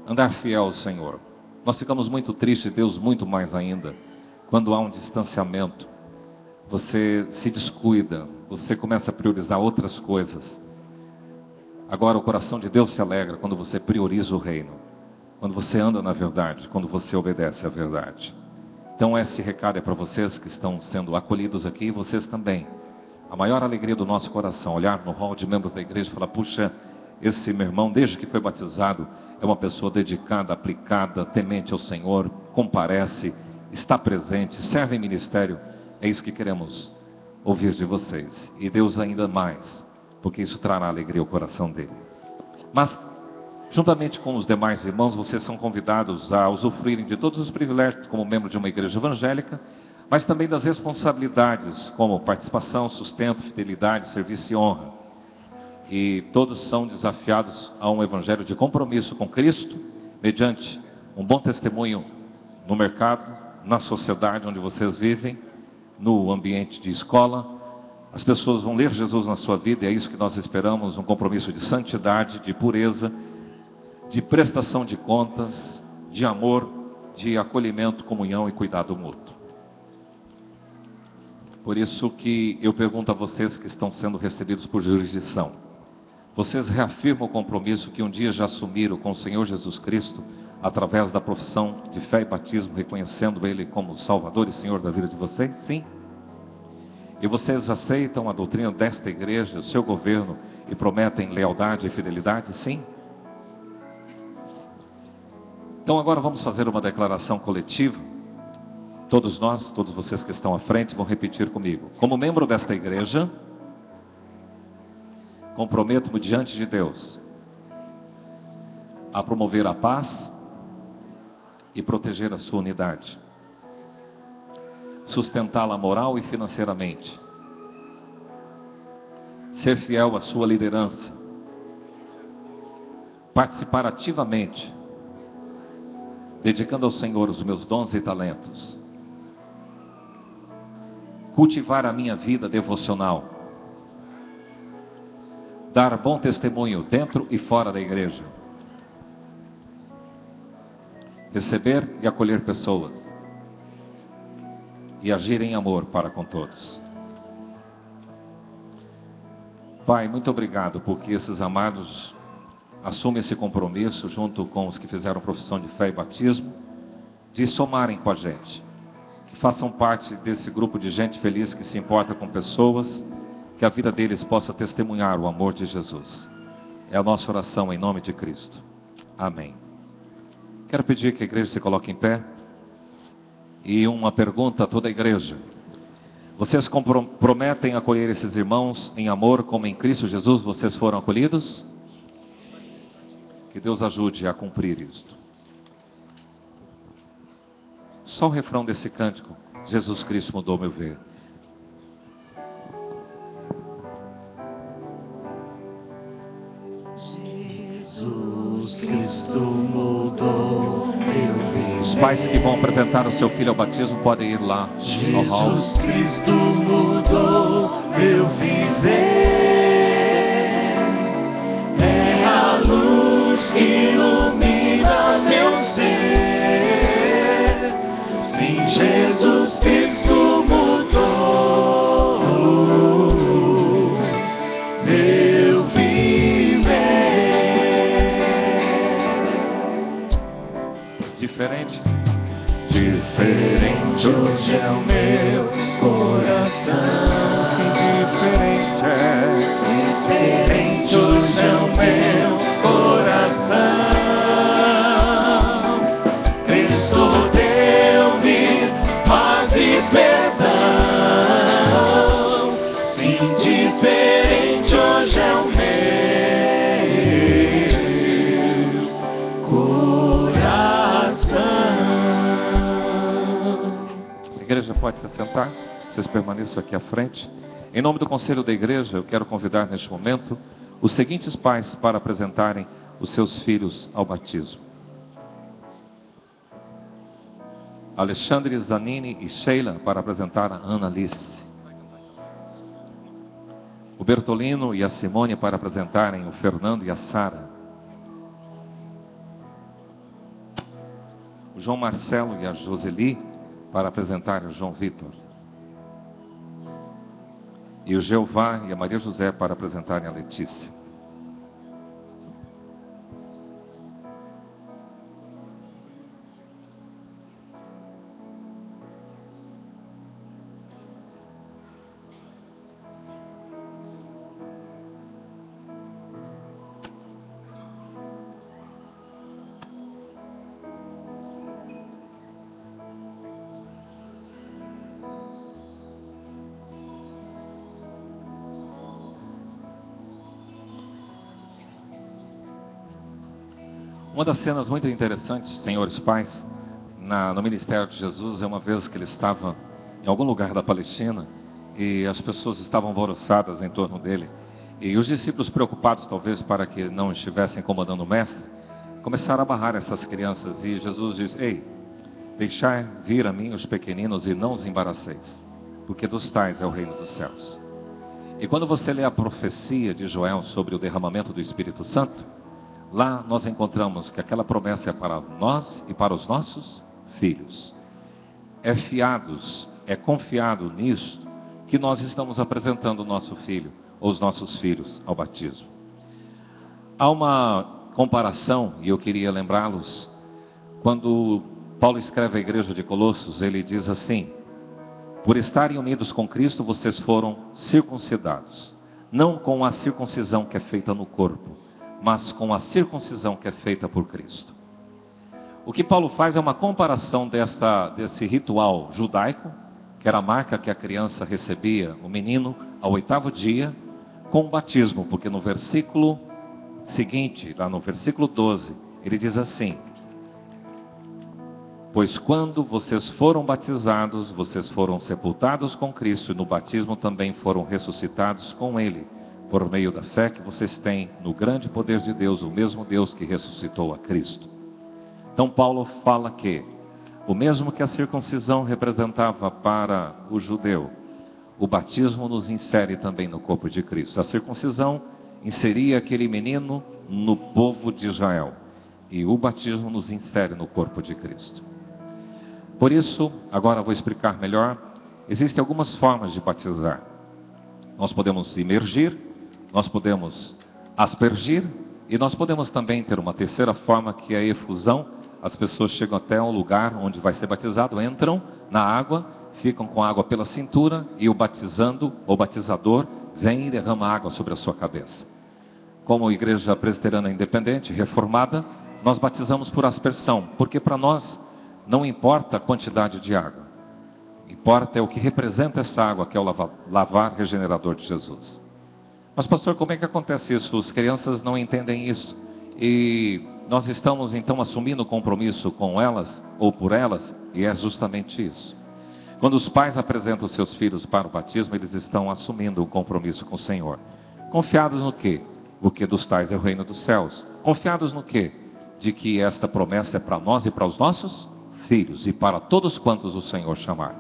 andar fiel ao Senhor. Nós ficamos muito tristes, Deus muito mais ainda, quando há um distanciamento, você se descuida, você começa a priorizar outras coisas. Agora o coração de Deus se alegra quando você prioriza o reino, quando você anda na verdade, quando você obedece à verdade. Então esse recado é para vocês que estão sendo acolhidos aqui, e vocês também. A maior alegria do nosso coração, olhar no hall de membros da igreja e falar: puxa, esse meu irmão, desde que foi batizado, é uma pessoa dedicada, aplicada, temente ao Senhor, comparece, está presente, serve em ministério. É isso que queremos ouvir de vocês. E Deus ainda mais, porque isso trará alegria ao coração dele. Mas, juntamente com os demais irmãos, vocês são convidados a usufruírem de todos os privilégios como membro de uma igreja evangélica, mas também das responsabilidades como participação, sustento, fidelidade, serviço e honra. E todos são desafiados a um evangelho de compromisso com Cristo, mediante um bom testemunho no mercado, na sociedade onde vocês vivem, no ambiente de escola. As pessoas vão ler Jesus na sua vida, e é isso que nós esperamos, um compromisso de santidade, de pureza, de prestação de contas, de amor, de acolhimento, comunhão e cuidado mútuo. Por isso que eu pergunto a vocês que estão sendo recebidos por jurisdição: vocês reafirmam o compromisso que um dia já assumiram com o Senhor Jesus Cristo, através da profissão de fé e batismo, reconhecendo Ele como Salvador e Senhor da vida de vocês? Sim. E vocês aceitam a doutrina desta igreja, o seu governo, e prometem lealdade e fidelidade? Sim. Então agora vamos fazer uma declaração coletiva. Todos nós, todos vocês que estão à frente, vão repetir comigo. Como membro desta igreja, comprometo-me diante de Deus a promover a paz e proteger a sua unidade, sustentá-la moral e financeiramente, ser fiel à sua liderança, participar ativamente, dedicando ao Senhor os meus dons e talentos, cultivar a minha vida devocional, dar bom testemunho dentro e fora da igreja. Receber e acolher pessoas. E agir em amor para com todos. Pai, muito obrigado porque esses amados assumem esse compromisso junto com os que fizeram profissão de fé e batismo, de somarem com a gente, que façam parte desse grupo de gente feliz que se importa com pessoas, que a vida deles possa testemunhar o amor de Jesus. É a nossa oração em nome de Cristo. Amém. Quero pedir que a igreja se coloque em pé. E uma pergunta a toda a igreja. Vocês prometem acolher esses irmãos em amor como em Cristo Jesus vocês foram acolhidos? Que Deus ajude a cumprir isto. Só o refrão desse cântico. Jesus Cristo mudou meu ver. Jesus Cristo mudou meu viver. Os pais que vão apresentar o seu filho ao batismo podem ir lá ao hall. Jesus Cristo mudou meu viver. É a luz que ilumina meu ser. Sim, Jesus Cristo mudou meu viver. Diferente. Diferente hoje é o meu coração. Sim, diferente é. Diferente hoje é o meu coração. Cristo deu-me paz e perdão. Sim, diferente hoje é o meu A igreja pode se sentar. Vocês permaneçam aqui à frente. Em nome do conselho da igreja, eu quero convidar neste momento os seguintes pais para apresentarem os seus filhos ao batismo: Alexandre, Zanini e Sheila para apresentar a Ana Alice. O Bertolino e a Simone para apresentarem o Fernando e a Sara. O João Marcelo e a Joseli para apresentarem o João Vitor. E o Jeová e a Maria José para apresentarem a Letícia. Uma das cenas muito interessantes, senhores pais, no ministério de Jesus, é uma vez que ele estava em algum lugar da Palestina e as pessoas estavam alvoroçadas em torno dele. E os discípulos, preocupados talvez para que não estivessem incomodando o mestre, começaram a barrar essas crianças. E Jesus diz: ei, deixai vir a mim os pequeninos e não os embaraceis, porque dos tais é o reino dos céus. E quando você lê a profecia de Joel sobre o derramamento do Espírito Santo, lá nós encontramos que aquela promessa é para nós e para os nossos filhos. É confiado nisso que nós estamos apresentando o nosso filho ou os nossos filhos ao batismo. Há uma comparação, e eu queria lembrá-los, quando Paulo escreve à igreja de Colossos, ele diz assim: por estarem unidos com Cristo, vocês foram circuncidados, não com a circuncisão que é feita no corpo, mas com a circuncisão que é feita por Cristo. O que Paulo faz é uma comparação desse ritual judaico, que era a marca que a criança recebia, o menino, ao 8º dia, com o batismo, porque no versículo seguinte, lá no versículo 12, ele diz assim: pois quando vocês foram batizados, vocês foram sepultados com Cristo, e no batismo também foram ressuscitados com Ele, por meio da fé que vocês têm no grande poder de Deus, o mesmo Deus que ressuscitou a Cristo. Então Paulo fala que o mesmo que a circuncisão representava para o judeu, o batismo nos insere também no corpo de Cristo. A circuncisão inserir aquele menino no povo de Israel. E o batismo nos insere no corpo de Cristo. Por isso, agora vou explicar melhor. Existem algumas formas de batizar. Nós podemos imergir, nós podemos aspergir, e nós podemos também ter uma terceira forma, que é a efusão. As pessoas chegam até um lugar onde vai ser batizado, entram na água, ficam com a água pela cintura, e o batizando, ou batizador, vem e derrama água sobre a sua cabeça. Como igreja presbiteriana independente, reformada, nós batizamos por aspersão, porque para nós não importa a quantidade de água. Importa é o que representa essa água, que é o lavar regenerador de Jesus. Mas pastor, como é que acontece isso? As crianças não entendem isso. E nós estamos então assumindo compromisso com elas, ou por elas, e é justamente isso. Quando os pais apresentam seus filhos para o batismo, eles estão assumindo o compromisso com o Senhor. Confiados no quê? Porque dos tais é o reino dos céus. Confiados no quê? De que esta promessa é para nós e para os nossos filhos, e para todos quantos o Senhor chamar.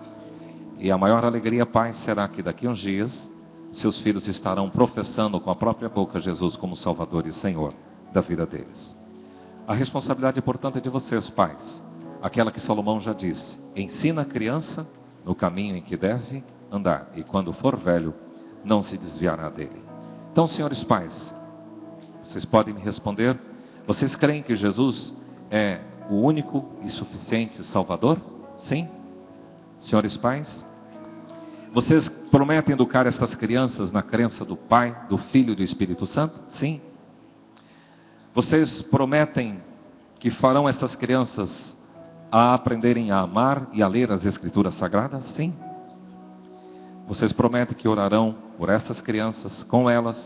E a maior alegria, Pai, será que daqui a uns dias, seus filhos estarão professando com a própria boca Jesus como Salvador e Senhor da vida deles. A responsabilidade, portanto, é de vocês, pais. Aquela que Salomão já disse: ensina a criança no caminho em que deve andar, e quando for velho, não se desviará dele. Então, senhores pais, vocês podem me responder: vocês creem que Jesus é o único e suficiente Salvador? Sim? Senhores pais, vocês prometem educar essas crianças na crença do Pai, do Filho e do Espírito Santo? Sim? Vocês prometem que farão essas crianças a aprenderem a amar e a ler as Escrituras Sagradas? Sim? Vocês prometem que orarão por essas crianças, com elas,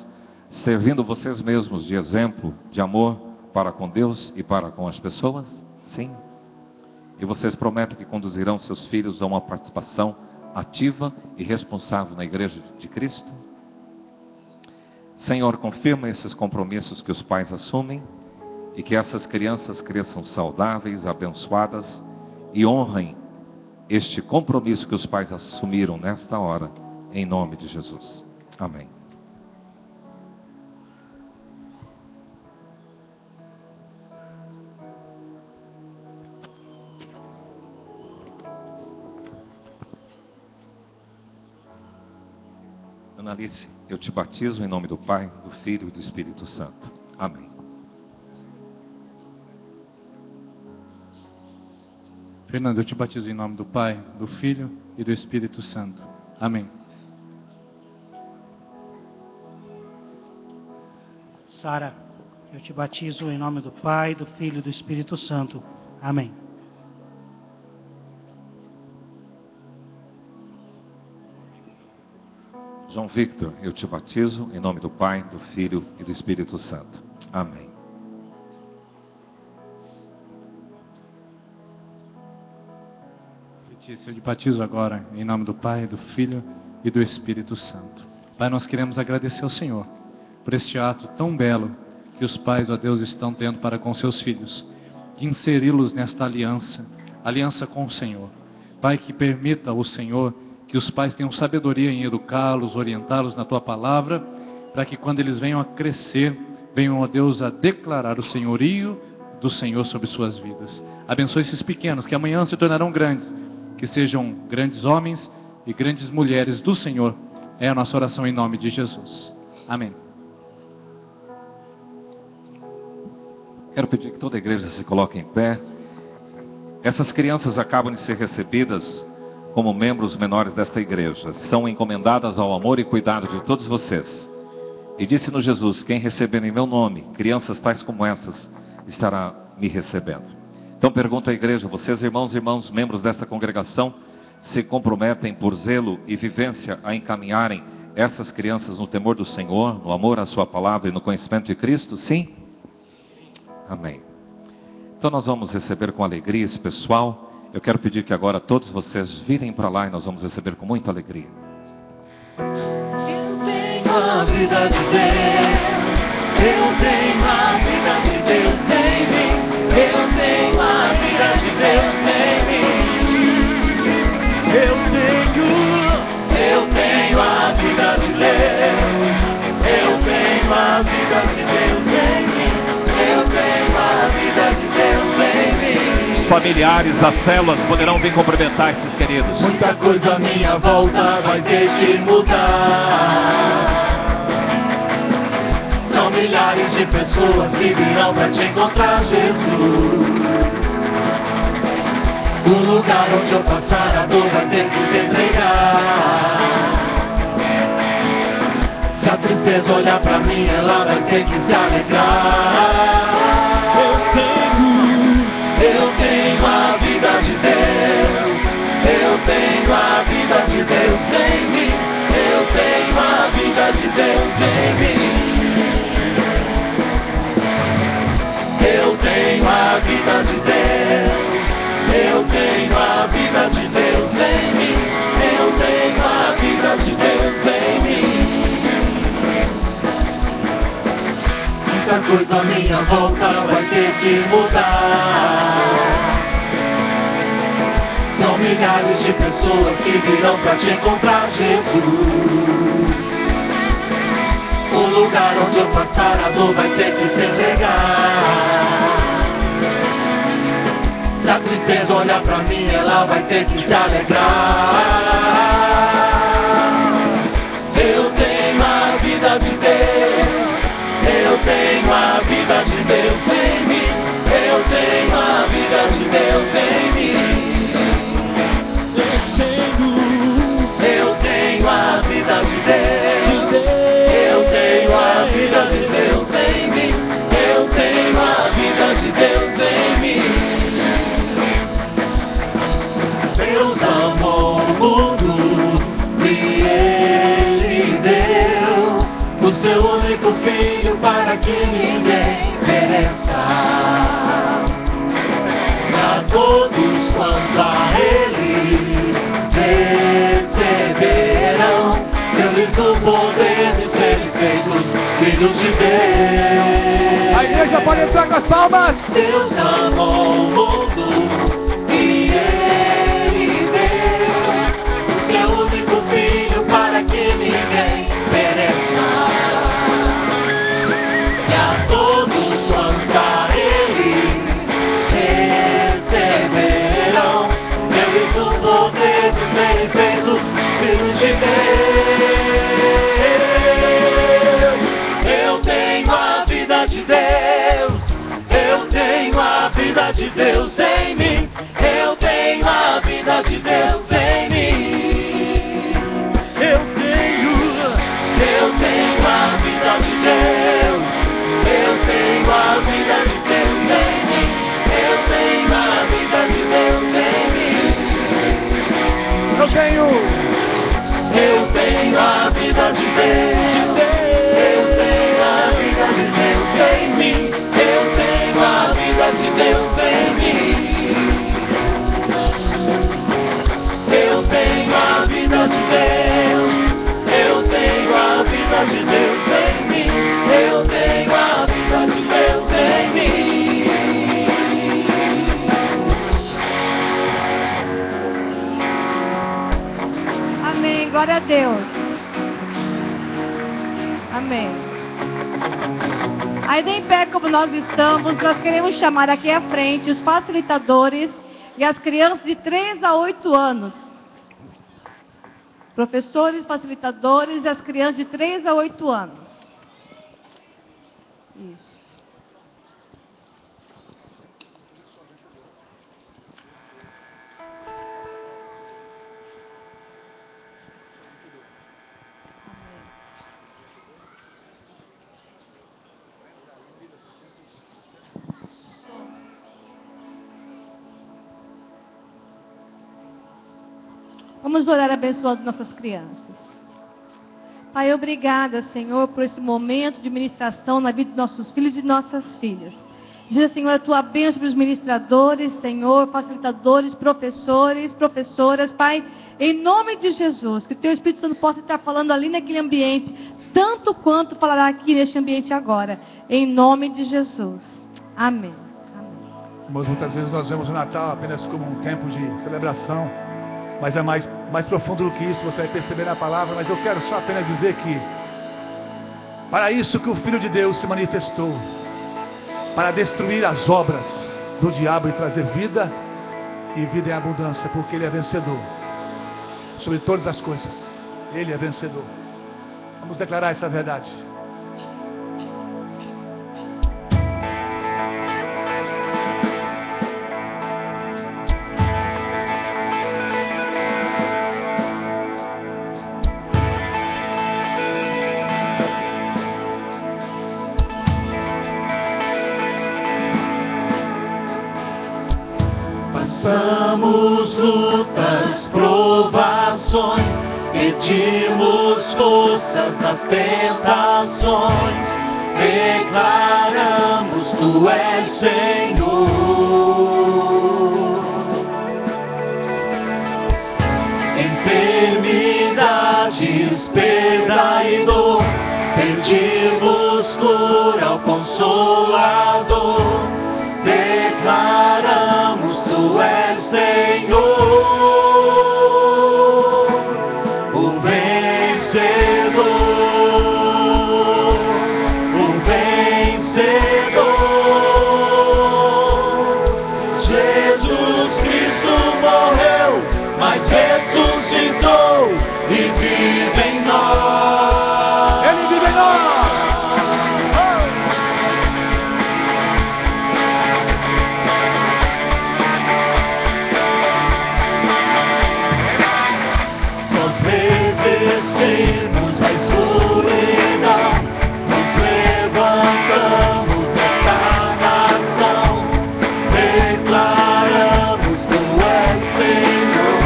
servindo vocês mesmos de exemplo, de amor para com Deus e para com as pessoas? Sim? E vocês prometem que conduzirão seus filhos a uma participação ativa e responsável na Igreja de Cristo? Senhor, confirma esses compromissos que os pais assumem, e que essas crianças cresçam saudáveis, abençoadas, e honrem este compromisso que os pais assumiram nesta hora, em nome de Jesus. Amém. Analice, eu te batizo em nome do Pai, do Filho e do Espírito Santo. Amém. Fernando, eu te batizo em nome do Pai, do Filho e do Espírito Santo. Amém. Sara, eu te batizo em nome do Pai, do Filho e do Espírito Santo. Amém. João Victor, eu te batizo em nome do Pai, do Filho e do Espírito Santo. Amém. Letícia, eu te batizo agora em nome do Pai, do Filho e do Espírito Santo. Pai, nós queremos agradecer ao Senhor por este ato tão belo que os pais, ó Deus, estão tendo para com seus filhos, de inseri-los nesta aliança com o Senhor. Pai, que permita o Senhor que os pais tenham sabedoria em educá-los, orientá-los na Tua palavra, para que quando eles venham a crescer, venham, ó Deus, a declarar o senhorio do Senhor sobre suas vidas. Abençoe esses pequenos, que amanhã se tornarão grandes, que sejam grandes homens e grandes mulheres do Senhor. É a nossa oração em nome de Jesus. Amém. Quero pedir que toda a igreja se coloque em pé. Essas crianças acabam de ser recebidas como membros menores desta igreja. São encomendadas ao amor e cuidado de todos vocês. E disse-nos Jesus: quem receber em meu nome crianças tais como essas, estará me recebendo. Então pergunto à igreja: vocês, irmãos e irmãs, membros desta congregação, se comprometem por zelo e vivência a encaminharem essas crianças no temor do Senhor, no amor à sua palavra e no conhecimento de Cristo? Sim? Amém. Então nós vamos receber com alegria esse pessoal. Eu quero pedir que agora todos vocês virem para lá e nós vamos receber com muita alegria. Eu tenho a vida de Deus, eu tenho a vida de Deus em mim, eu tenho a vida de Deus em mim, eu tenho a vida de Deus, eu tenho a vida familiares, as células poderão vir cumprimentar esses queridos. Muita coisa à minha volta vai ter que mudar. São milhares de pessoas que virão pra te encontrar, Jesus. O lugar onde eu passar a dor vai ter que se entregar. Se a tristeza olhar pra mim, ela vai ter que se alegrar. Eu tenho a vida de Deus. Eu tenho a vida de Deus em mim. Eu tenho a vida de Deus em mim. Eu tenho a vida de Deus. Eu tenho a vida de Deus em mim. Eu tenho a vida de Deus em mim. Muita coisa à minha volta vai ter que mudar. São milhares de pessoas que virão pra te encontrar, Jesus. O lugar onde eu passar a dor vai ter que se entregar. Se a tristeza olhar pra mim, ela vai ter que se alegrar. Eu tenho a vida de Deus. Eu tenho a vida de Deus em mim. Eu tenho a vida de Deus em mim. Eu tenho a vida de Deus. Eu tenho a vida de Deus em mim. Eu tenho a vida de Deus em mim. Deus amou o mundo e Ele deu o seu único filho para que ninguém pereça. A todos quanto a Ele receberão, deu-lhes o poder de serem feitos filhos de Deus. A igreja pode entrar com as palmas. Deus amou o mundo e Ele deu o seu único filho para que ninguém pereça. E a todos quanto a Ele receberão, deu-lhes o poder de serem feitos filhos de Deus. Eu tenho a vida de Deus. Eu tenho a vida de Deus em mim. Eu tenho a vida de Deus em mim. Eu tenho a vida de Deus. Eu tenho a vida de Deus em mim. Eu tenho a vida de Deus em mim. Eu tenho a vida de Deus. Eu tenho a vida de Deus em mim. Eu tenho a vida de Deus em mim. Eu tenho a vida de Deus. Eu tenho a vida de Deus em mim. Eu tenho a vida de Deus em mim. Amém. Glória a Deus. Amém. Ainda em pé como nós estamos, nós queremos chamar aqui à frente os facilitadores e as crianças de 3 a 8 anos. Professores, facilitadores e as crianças de 3 a 8 anos. Isso. Vamos orar abençoando nossas crianças. Pai, obrigada, Senhor, por esse momento de ministração na vida de nossos filhos e nossas filhas. Diz, Senhor, a tua bênção para os ministradores, Senhor, facilitadores, professores, professoras, Pai, em nome de Jesus, que o teu Espírito Santo possa estar falando ali naquele ambiente, tanto quanto falará aqui neste ambiente agora, em nome de Jesus. Amém. Irmãos, muitas vezes nós vemos o Natal apenas como um tempo de celebração, mas é mais profundo do que isso, você vai perceber na palavra. Mas eu quero só apenas dizer que para isso que o Filho de Deus se manifestou, para destruir as obras do diabo e trazer vida e vida em abundância, porque Ele é vencedor sobre todas as coisas. Ele é vencedor. Vamos declarar essa verdade. Passamos lutas, provações, pedimos forças nas tentações, declaramos Tu és Senhor. Enfermidades, perda e dor, pedimos cura ao Consolador, declaramos Tu és Senhor, o vencedor, o vencedor. Jesus Cristo morreu, mas ressuscitou e vive em nós. Ele vive em nós. Resistimos a escuridão, nos levantamos desta nação, declaramos Tu és Senhor.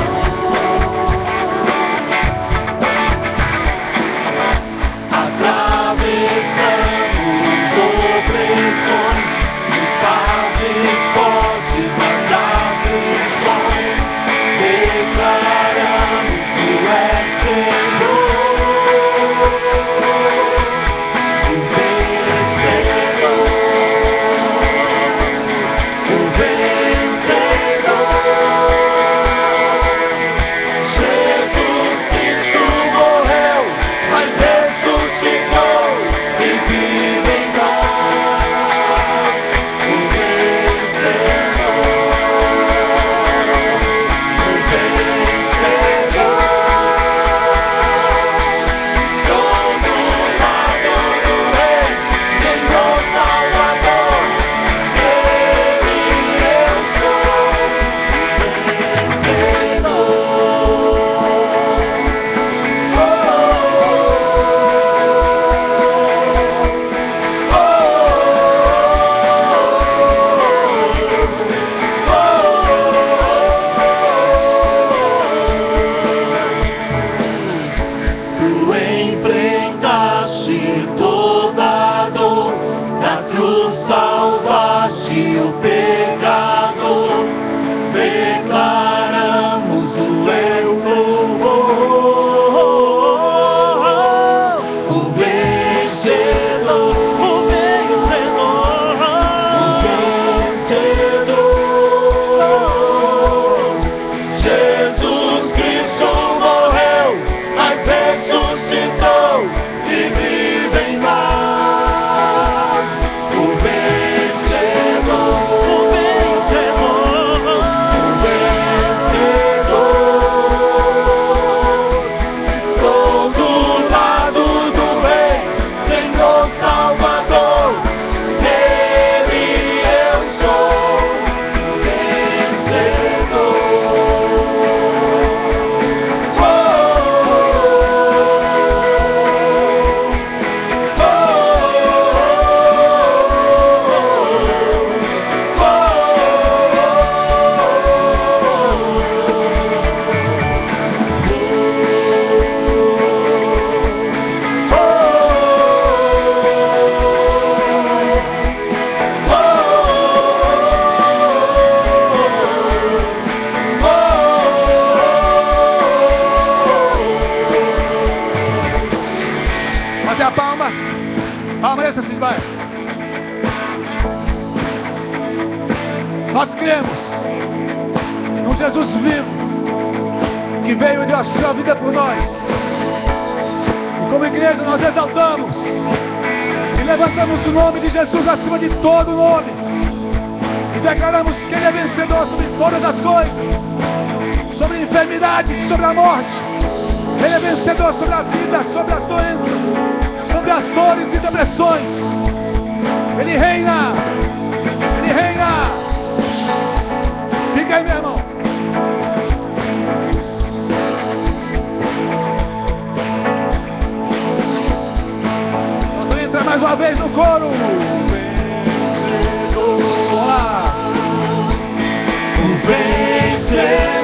Atravessamos opressões, nos fazes fortes nas aflições, declaramos Tu és Nós cremos num Jesus vivo, que veio e deu a sua vida por nós. E como igreja nós exaltamos e levantamos o nome de Jesus acima de todo nome. E declaramos que Ele é vencedor sobre todas as coisas, sobre a enfermidade, sobre a morte. Ele é vencedor sobre a vida, sobre as doenças, sobre as dores e depressões. Ele reina. Ele reina. Fica aí, meu irmão. Nós vamos entrar mais uma vez no coro. O vencedor,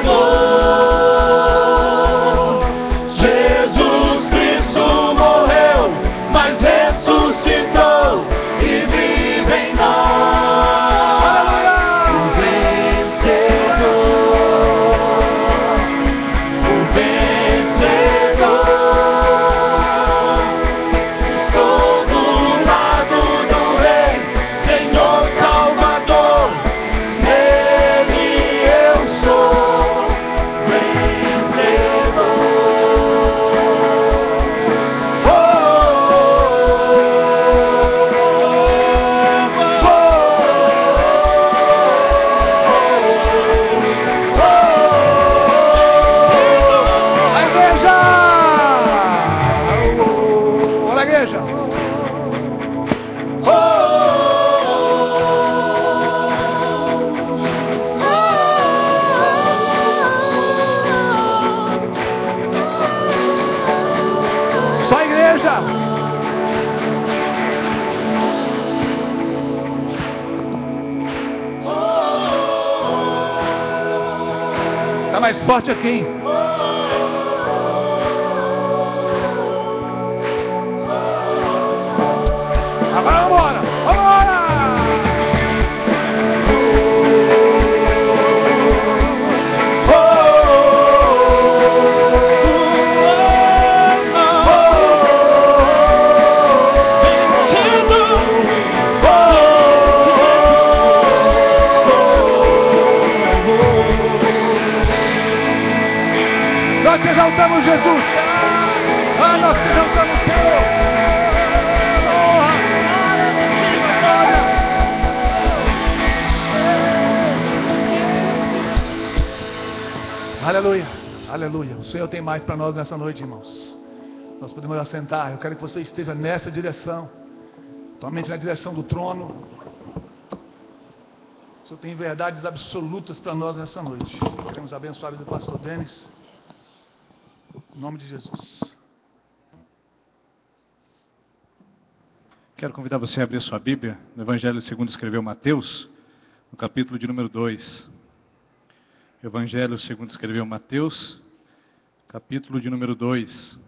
Jesus Cristo morreu, mas ressuscitou e vive em nós. O vencedor, o vencedor, estou do lado do Rei, Senhor Salvador. Mais forte aqui. Agora vambora, vambora! Nós exaltamos Jesus. Nós exaltamos o Senhor. Aleluia, aleluia. O Senhor tem mais para nós nessa noite, irmãos. Nós podemos assentar. Eu quero que você esteja nessa direção, totalmente na direção do trono. O Senhor tem verdades absolutas para nós nessa noite. Queremos abençoar a vida do pastor Denis. Em nome de Jesus. Quero convidar você a abrir sua Bíblia no Evangelho segundo escreveu Mateus, no capítulo de número 2. Evangelho segundo escreveu Mateus, capítulo de número 2.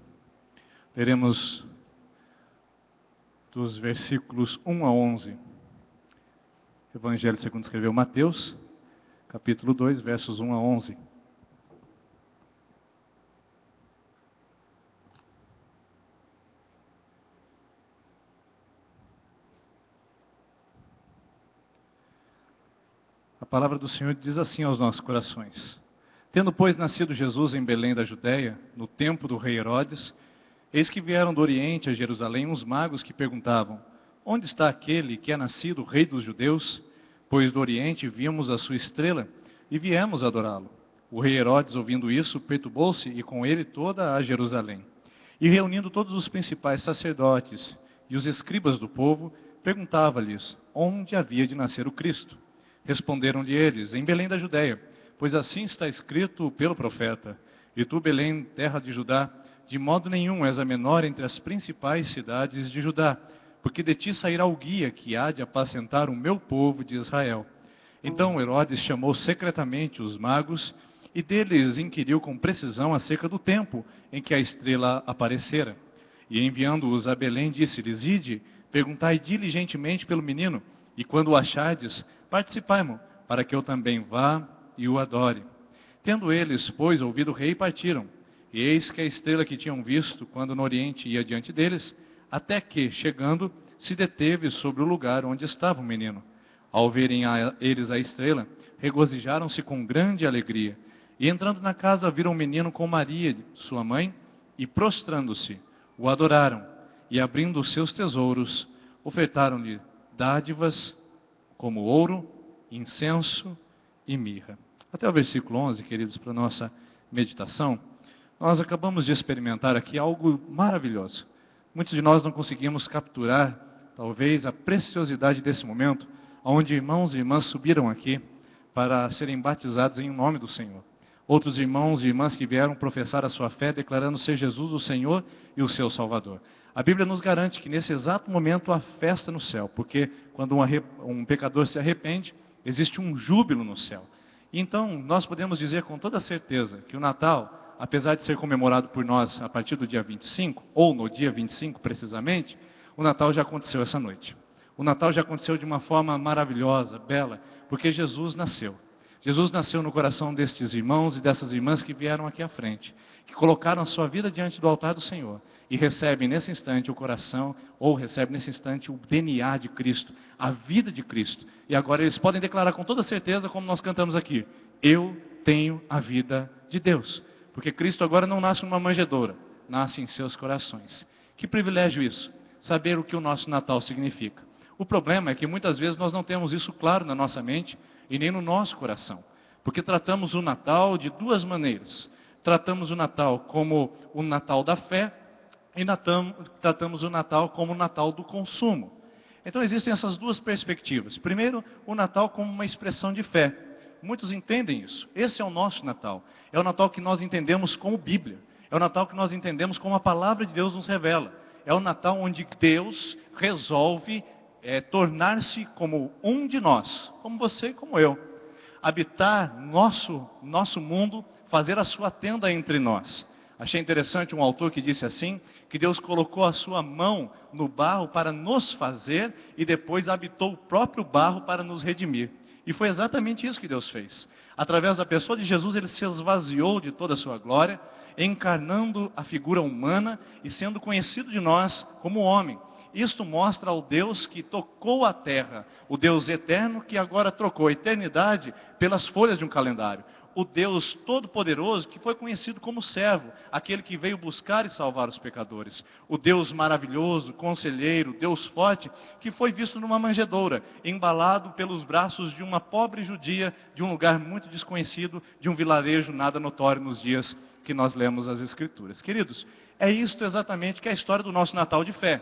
Leremos dos versículos 1 a 11. Evangelho segundo escreveu Mateus, capítulo 2, versos 1 a 11. A palavra do Senhor diz assim aos nossos corações: Tendo, pois, nascido Jesus em Belém da Judéia, no tempo do rei Herodes, eis que vieram do Oriente a Jerusalém uns magos que perguntavam: Onde está aquele que é nascido rei dos judeus? Pois do Oriente vimos a sua estrela e viemos adorá-lo. O rei Herodes, ouvindo isso, perturbou-se e com ele toda a Jerusalém. E reunindo todos os principais sacerdotes e os escribas do povo, perguntava-lhes onde havia de nascer o Cristo. Responderam-lhe eles: Em Belém da Judéia, pois assim está escrito pelo profeta: E tu, Belém, terra de Judá, de modo nenhum és a menor entre as principais cidades de Judá, porque de ti sairá o guia que há de apacentar o meu povo de Israel. Então Herodes chamou secretamente os magos e deles inquiriu com precisão acerca do tempo em que a estrela aparecera. E enviando-os a Belém, disse-lhes: Ide, perguntai diligentemente pelo menino, e quando o achardes, participai-mo, para que eu também vá e o adore. Tendo eles, pois, ouvido o rei, partiram. E eis que a estrela que tinham visto, quando no Oriente ia diante deles, até que, chegando, se deteve sobre o lugar onde estava o menino. Ao verem eles a estrela, regozijaram-se com grande alegria. E entrando na casa, viram o menino com Maria, sua mãe, e prostrando-se, o adoraram. E abrindo os seus tesouros, ofertaram-lhe dádivas, como ouro, incenso e mirra. Até o versículo 11, queridos, para a nossa meditação, nós acabamos de experimentar aqui algo maravilhoso. Muitos de nós não conseguimos capturar, talvez, a preciosidade desse momento, onde irmãos e irmãs subiram aqui para serem batizados em nome do Senhor. Outros irmãos e irmãs que vieram professar a sua fé, declarando ser Jesus o Senhor e o seu Salvador. A Bíblia nos garante que nesse exato momento há festa no céu, porque quando um pecador se arrepende, existe um júbilo no céu. Então, nós podemos dizer com toda certeza que o Natal, apesar de ser comemorado por nós a partir do dia 25, ou no dia 25 precisamente, o Natal já aconteceu essa noite. O Natal já aconteceu de uma forma maravilhosa, bela, porque Jesus nasceu. Jesus nasceu no coração destes irmãos e dessas irmãs que vieram aqui à frente, que colocaram a sua vida diante do altar do Senhor e recebem nesse instante o coração, ou recebem nesse instante o DNA de Cristo, a vida de Cristo. E agora eles podem declarar com toda certeza, como nós cantamos aqui, eu tenho a vida de Deus. Porque Cristo agora não nasce numa manjedoura, nasce em seus corações. Que privilégio isso, saber o que o nosso Natal significa. O problema é que muitas vezes nós não temos isso claro na nossa mente e nem no nosso coração. Porque tratamos o Natal de duas maneiras. Tratamos o Natal como o Natal da fé e tratamos o Natal como o Natal do consumo. Então existem essas duas perspectivas. Primeiro, o Natal como uma expressão de fé. Muitos entendem isso. Esse é o nosso Natal. É o Natal que nós entendemos como Bíblia. É o Natal que nós entendemos como a palavra de Deus nos revela. É o Natal onde Deus resolve tornar-se como um de nós, como você e como eu. Habitar nosso mundo, fazer a sua tenda entre nós. Achei interessante um autor que disse assim, que Deus colocou a sua mão no barro para nos fazer e depois habitou o próprio barro para nos redimir. E foi exatamente isso que Deus fez. Através da pessoa de Jesus, Ele se esvaziou de toda a sua glória, encarnando a figura humana e sendo conhecido de nós como homem. Isto mostra ao Deus que tocou a terra, o Deus eterno que agora trocou a eternidade pelas folhas de um calendário. O Deus todo-poderoso que foi conhecido como servo, aquele que veio buscar e salvar os pecadores. O Deus maravilhoso, conselheiro, Deus forte, que foi visto numa manjedoura, embalado pelos braços de uma pobre judia, de um lugar muito desconhecido, de um vilarejo nada notório nos dias que nós lemos as Escrituras. Queridos, é isto exatamente que é a história do nosso Natal de fé.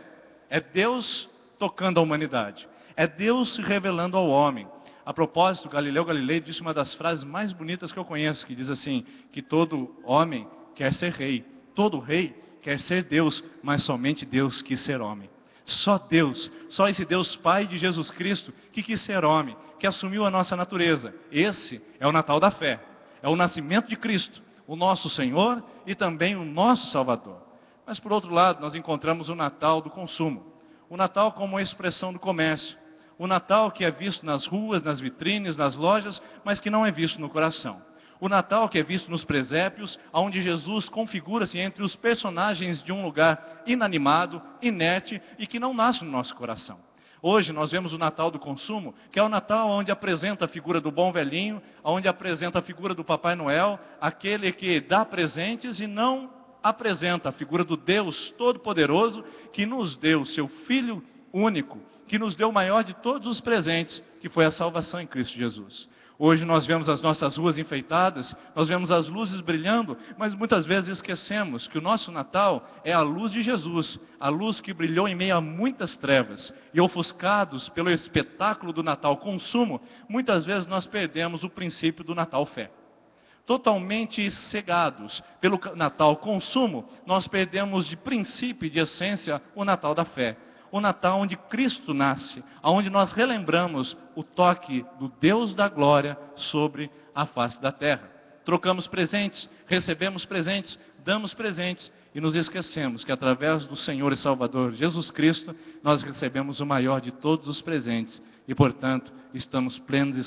É Deus tocando a humanidade. É Deus se revelando ao homem. A propósito, Galileu Galilei disse uma das frases mais bonitas que eu conheço, que diz assim, que todo homem quer ser rei, todo rei quer ser Deus, mas somente Deus quis ser homem. Só Deus, só esse Deus Pai de Jesus Cristo que quis ser homem, que assumiu a nossa natureza. Esse é o Natal da fé, é o nascimento de Cristo, o nosso Senhor e também o nosso Salvador. Mas por outro lado, nós encontramos o Natal do consumo. O Natal como expressão do comércio. O Natal que é visto nas ruas, nas vitrines, nas lojas, mas que não é visto no coração. O Natal que é visto nos presépios, onde Jesus configura-se entre os personagens de um lugar inanimado, inerte e que não nasce no nosso coração. Hoje nós vemos o Natal do consumo, que é o Natal onde apresenta a figura do bom velhinho, onde apresenta a figura do Papai Noel, aquele que dá presentes e não apresenta a figura do Deus Todo-Poderoso, que nos deu seu Filho único, que nos deu o maior de todos os presentes, que foi a salvação em Cristo Jesus. Hoje nós vemos as nossas ruas enfeitadas, nós vemos as luzes brilhando, mas muitas vezes esquecemos que o nosso Natal é a luz de Jesus, a luz que brilhou em meio a muitas trevas. E ofuscados pelo espetáculo do Natal consumo, muitas vezes nós perdemos o princípio do Natal fé. Totalmente cegados pelo Natal consumo, nós perdemos de princípio e de essência o Natal da fé. O Natal onde Cristo nasce, onde nós relembramos o toque do Deus da glória sobre a face da terra. Trocamos presentes, recebemos presentes, damos presentes e nos esquecemos que através do Senhor e Salvador Jesus Cristo, nós recebemos o maior de todos os presentes e, portanto, estamos plenos e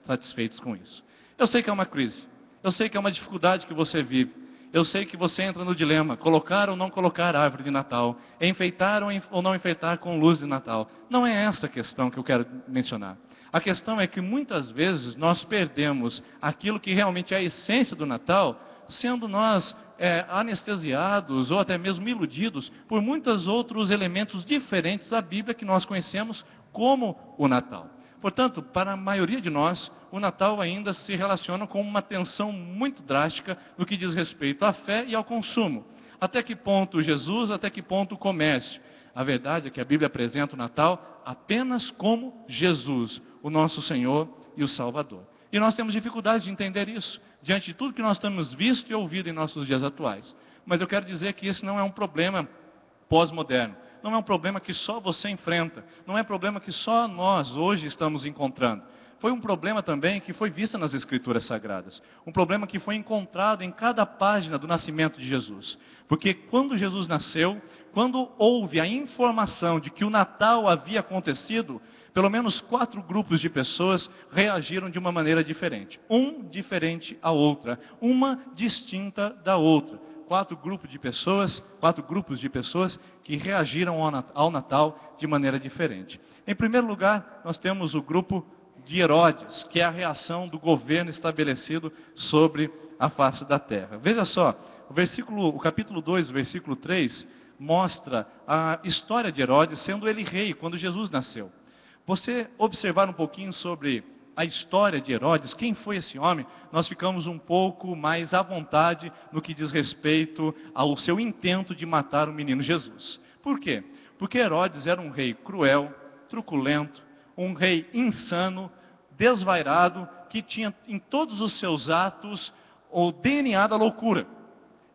satisfeitos com isso. Eu sei que é uma crise. Eu sei que é uma dificuldade que você vive. Eu sei que você entra no dilema, colocar ou não colocar a árvore de Natal, enfeitar ou não enfeitar com luz de Natal. Não é essa a questão que eu quero mencionar. A questão é que muitas vezes nós perdemos aquilo que realmente é a essência do Natal, sendo nós anestesiados ou até mesmo iludidos por muitos outros elementos diferentes da Bíblia que nós conhecemos como o Natal. Portanto, para a maioria de nós, o Natal ainda se relaciona com uma tensão muito drástica no que diz respeito à fé e ao consumo. Até que ponto Jesus, até que ponto o comércio? A verdade é que a Bíblia apresenta o Natal apenas como Jesus, o nosso Senhor e o Salvador. E nós temos dificuldade de entender isso, diante de tudo que nós temos visto e ouvido em nossos dias atuais. Mas eu quero dizer que esse não é um problema pós-moderno. Não é um problema que só você enfrenta. Não é um problema que só nós hoje estamos encontrando. Foi um problema também que foi visto nas Escrituras Sagradas. Um problema que foi encontrado em cada página do nascimento de Jesus. Porque quando Jesus nasceu, quando houve a informação de que o Natal havia acontecido, pelo menos 4 grupos de pessoas reagiram de uma maneira diferente. Um diferente à outra, uma distinta da outra. 4 grupos de pessoas que reagiram ao Natal de maneira diferente. Em primeiro lugar, nós temos o grupo de Herodes, que é a reação do governo estabelecido sobre a face da terra. Veja só, o capítulo 2, o versículo 3, mostra a história de Herodes sendo ele rei quando Jesus nasceu. Você observar um pouquinho sobre a história de Herodes, quem foi esse homem, nós ficamos um pouco mais à vontade no que diz respeito ao seu intento de matar o menino Jesus. Por quê? Porque Herodes era um rei cruel, truculento, um rei insano, desvairado, que tinha em todos os seus atos o DNA da loucura.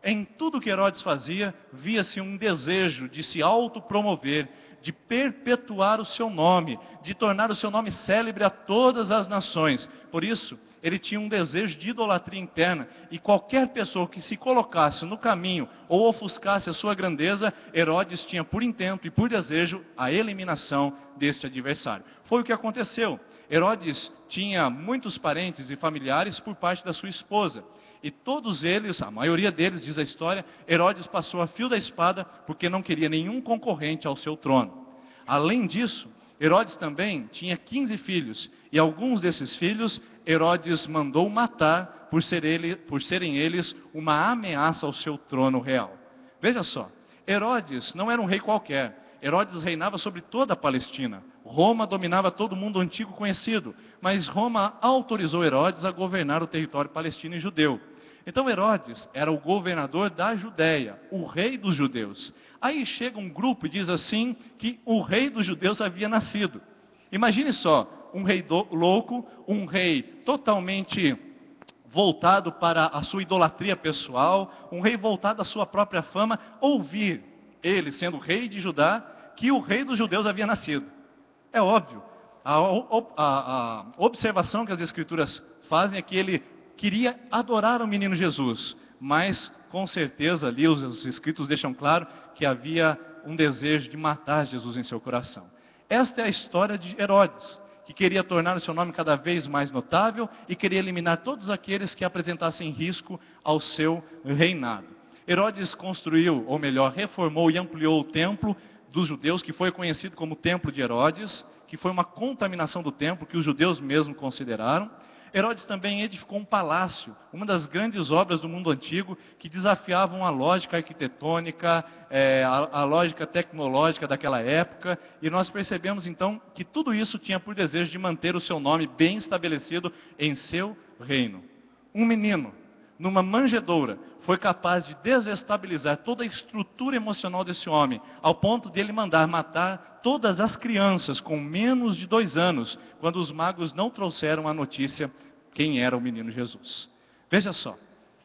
Em tudo que Herodes fazia, via-se um desejo de se autopromover, de perpetuar o seu nome, de tornar o seu nome célebre a todas as nações. Por isso, ele tinha um desejo de idolatria interna, e qualquer pessoa que se colocasse no caminho ou ofuscasse a sua grandeza, Herodes tinha por intento e por desejo a eliminação deste adversário. Foi o que aconteceu. Herodes tinha muitos parentes e familiares por parte da sua esposa. E todos eles, a maioria deles, diz a história, Herodes passou a fio da espada porque não queria nenhum concorrente ao seu trono. Além disso, Herodes também tinha 15 filhos, e alguns desses filhos Herodes mandou matar por serem eles uma ameaça ao seu trono real. Veja só, Herodes não era um rei qualquer. Herodes reinava sobre toda a Palestina. Roma dominava todo o mundo antigo conhecido, mas Roma autorizou Herodes a governar o território palestino e judeu. Então Herodes era o governador da Judéia, o rei dos judeus. Aí chega um grupo e diz assim que o rei dos judeus havia nascido. Imagine só, um rei louco, um rei totalmente voltado para a sua idolatria pessoal, um rei voltado à sua própria fama, ouvir ele, sendo rei de Judá, que o rei dos judeus havia nascido. É óbvio, a observação que as Escrituras fazem é que ele queria adorar o menino Jesus, mas com certeza ali os Escritos deixam claro que havia um desejo de matar Jesus em seu coração. Esta é a história de Herodes, que queria tornar o seu nome cada vez mais notável e queria eliminar todos aqueles que apresentassem risco ao seu reinado. Herodes construiu, ou melhor, reformou e ampliou o templo dos judeus, que foi conhecido como Templo de Herodes, que foi uma contaminação do templo que os judeus mesmo consideraram. Herodes também edificou um palácio, uma das grandes obras do mundo antigo, que desafiavam a lógica arquitetônica, a lógica tecnológica daquela época, e nós percebemos então que tudo isso tinha por desejo de manter o seu nome bem estabelecido em seu reino. Um menino, numa manjedoura, foi capaz de desestabilizar toda a estrutura emocional desse homem, ao ponto de ele mandar matar todas as crianças com menos de 2 anos, quando os magos não trouxeram a notícia quem era o menino Jesus. Veja só,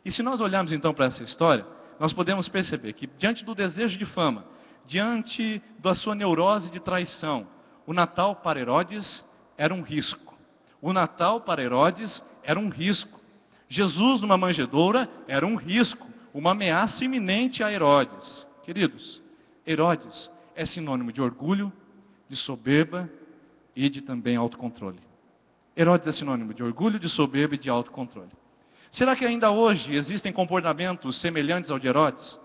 e se nós olharmos então para essa história, nós podemos perceber que diante do desejo de fama, diante da sua neurose de traição, o Natal para Herodes era um risco. O Natal para Herodes era um risco. Jesus numa manjedoura era um risco, uma ameaça iminente a Herodes. Queridos, Herodes é sinônimo de orgulho, de soberba e de também autocontrole. Herodes é sinônimo de orgulho, de soberba e de autocontrole. Será que ainda hoje existem comportamentos semelhantes ao de Herodes?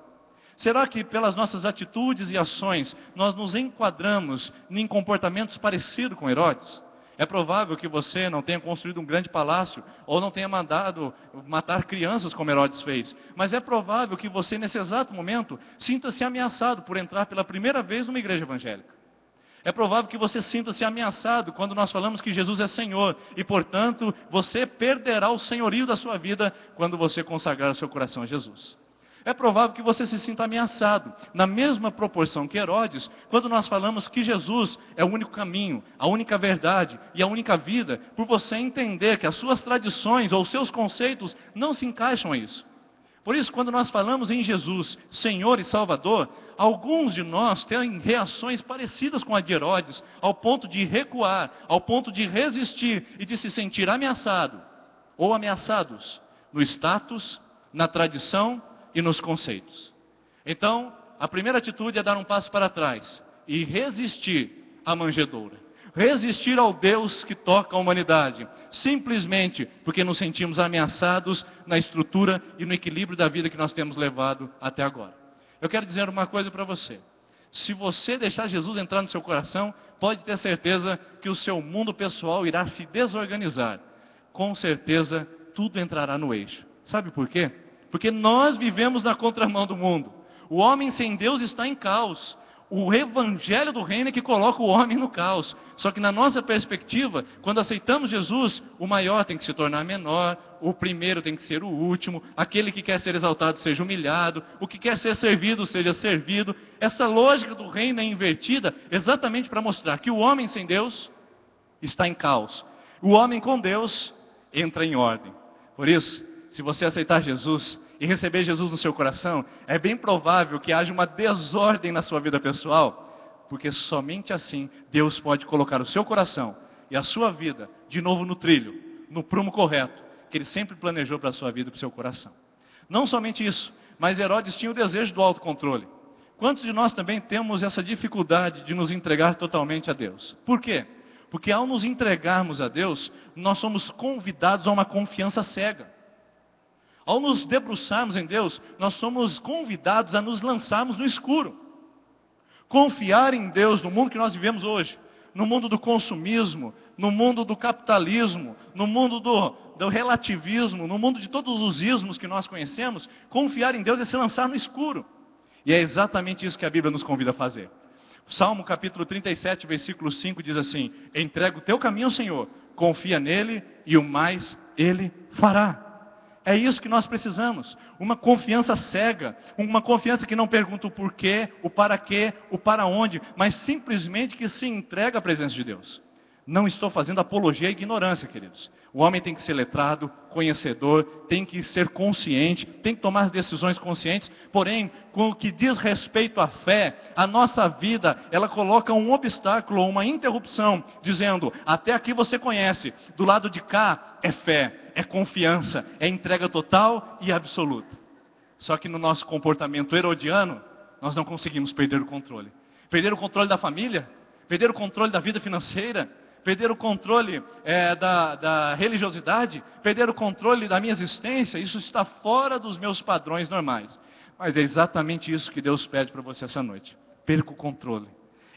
Será que pelas nossas atitudes e ações nós nos enquadramos em comportamentos parecidos com Herodes? É provável que você não tenha construído um grande palácio ou não tenha mandado matar crianças como Herodes fez. Mas é provável que você, nesse exato momento, sinta-se ameaçado por entrar pela primeira vez numa igreja evangélica. É provável que você sinta-se ameaçado quando nós falamos que Jesus é Senhor. E, portanto, você perderá o senhorio da sua vida quando você consagrar o seu coração a Jesus. É provável que você se sinta ameaçado, na mesma proporção que Herodes, quando nós falamos que Jesus é o único caminho, a única verdade e a única vida, por você entender que as suas tradições ou os seus conceitos não se encaixam a isso. Por isso, quando nós falamos em Jesus, Senhor e Salvador, alguns de nós têm reações parecidas com a de Herodes, ao ponto de recuar, ao ponto de resistir e de se sentir ameaçado ou ameaçados no status, na tradição e nos conceitos. Então, a primeira atitude é dar um passo para trás e resistir à manjedoura. Resistir ao Deus que toca a humanidade, simplesmente porque nos sentimos ameaçados na estrutura e no equilíbrio da vida que nós temos levado até agora. Eu quero dizer uma coisa para você. Se você deixar Jesus entrar no seu coração, pode ter certeza que o seu mundo pessoal irá se desorganizar. Com certeza, tudo entrará no eixo. Sabe por quê? Porque nós vivemos na contramão do mundo. O homem sem Deus está em caos. O evangelho do reino é que coloca o homem no caos. Só que na nossa perspectiva, quando aceitamos Jesus, o maior tem que se tornar menor, o primeiro tem que ser o último, aquele que quer ser exaltado seja humilhado, o que quer ser servido seja servido. Essa lógica do reino é invertida exatamente para mostrar que o homem sem Deus está em caos. O homem com Deus entra em ordem. Por isso, se você aceitar Jesus e receber Jesus no seu coração, é bem provável que haja uma desordem na sua vida pessoal, porque somente assim Deus pode colocar o seu coração e a sua vida de novo no trilho, no prumo correto, que Ele sempre planejou para a sua vida e para o seu coração. Não somente isso, mas Herodes tinha o desejo do autocontrole. Quantos de nós também temos essa dificuldade de nos entregar totalmente a Deus? Por quê? Porque ao nos entregarmos a Deus, nós somos convidados a uma confiança cega. Ao nos debruçarmos em Deus, nós somos convidados a nos lançarmos no escuro. Confiar em Deus no mundo que nós vivemos hoje, no mundo do consumismo, no mundo do capitalismo, no mundo do relativismo, no mundo de todos os ismos que nós conhecemos, confiar em Deus é se lançar no escuro. E é exatamente isso que a Bíblia nos convida a fazer. Salmo capítulo 37, versículo 5 diz assim: entrega o teu caminho ao Senhor, confia nele e o mais Ele fará. É isso que nós precisamos, uma confiança cega, uma confiança que não pergunta o porquê, o para quê, o para onde, mas simplesmente que se entrega à presença de Deus. Não estou fazendo apologia à ignorância, queridos. O homem tem que ser letrado, conhecedor, tem que ser consciente, tem que tomar decisões conscientes. Porém, com o que diz respeito à fé, a nossa vida, ela coloca um obstáculo, uma interrupção, dizendo: até aqui você conhece, do lado de cá é fé, é confiança, é entrega total e absoluta. Só que no nosso comportamento herodiano, nós não conseguimos perder o controle. Perder o controle da família, perder o controle da vida financeira, perder o controle da religiosidade, perder o controle da minha existência. Isso está fora dos meus padrões normais. Mas é exatamente isso que Deus pede para você essa noite. Perca o controle.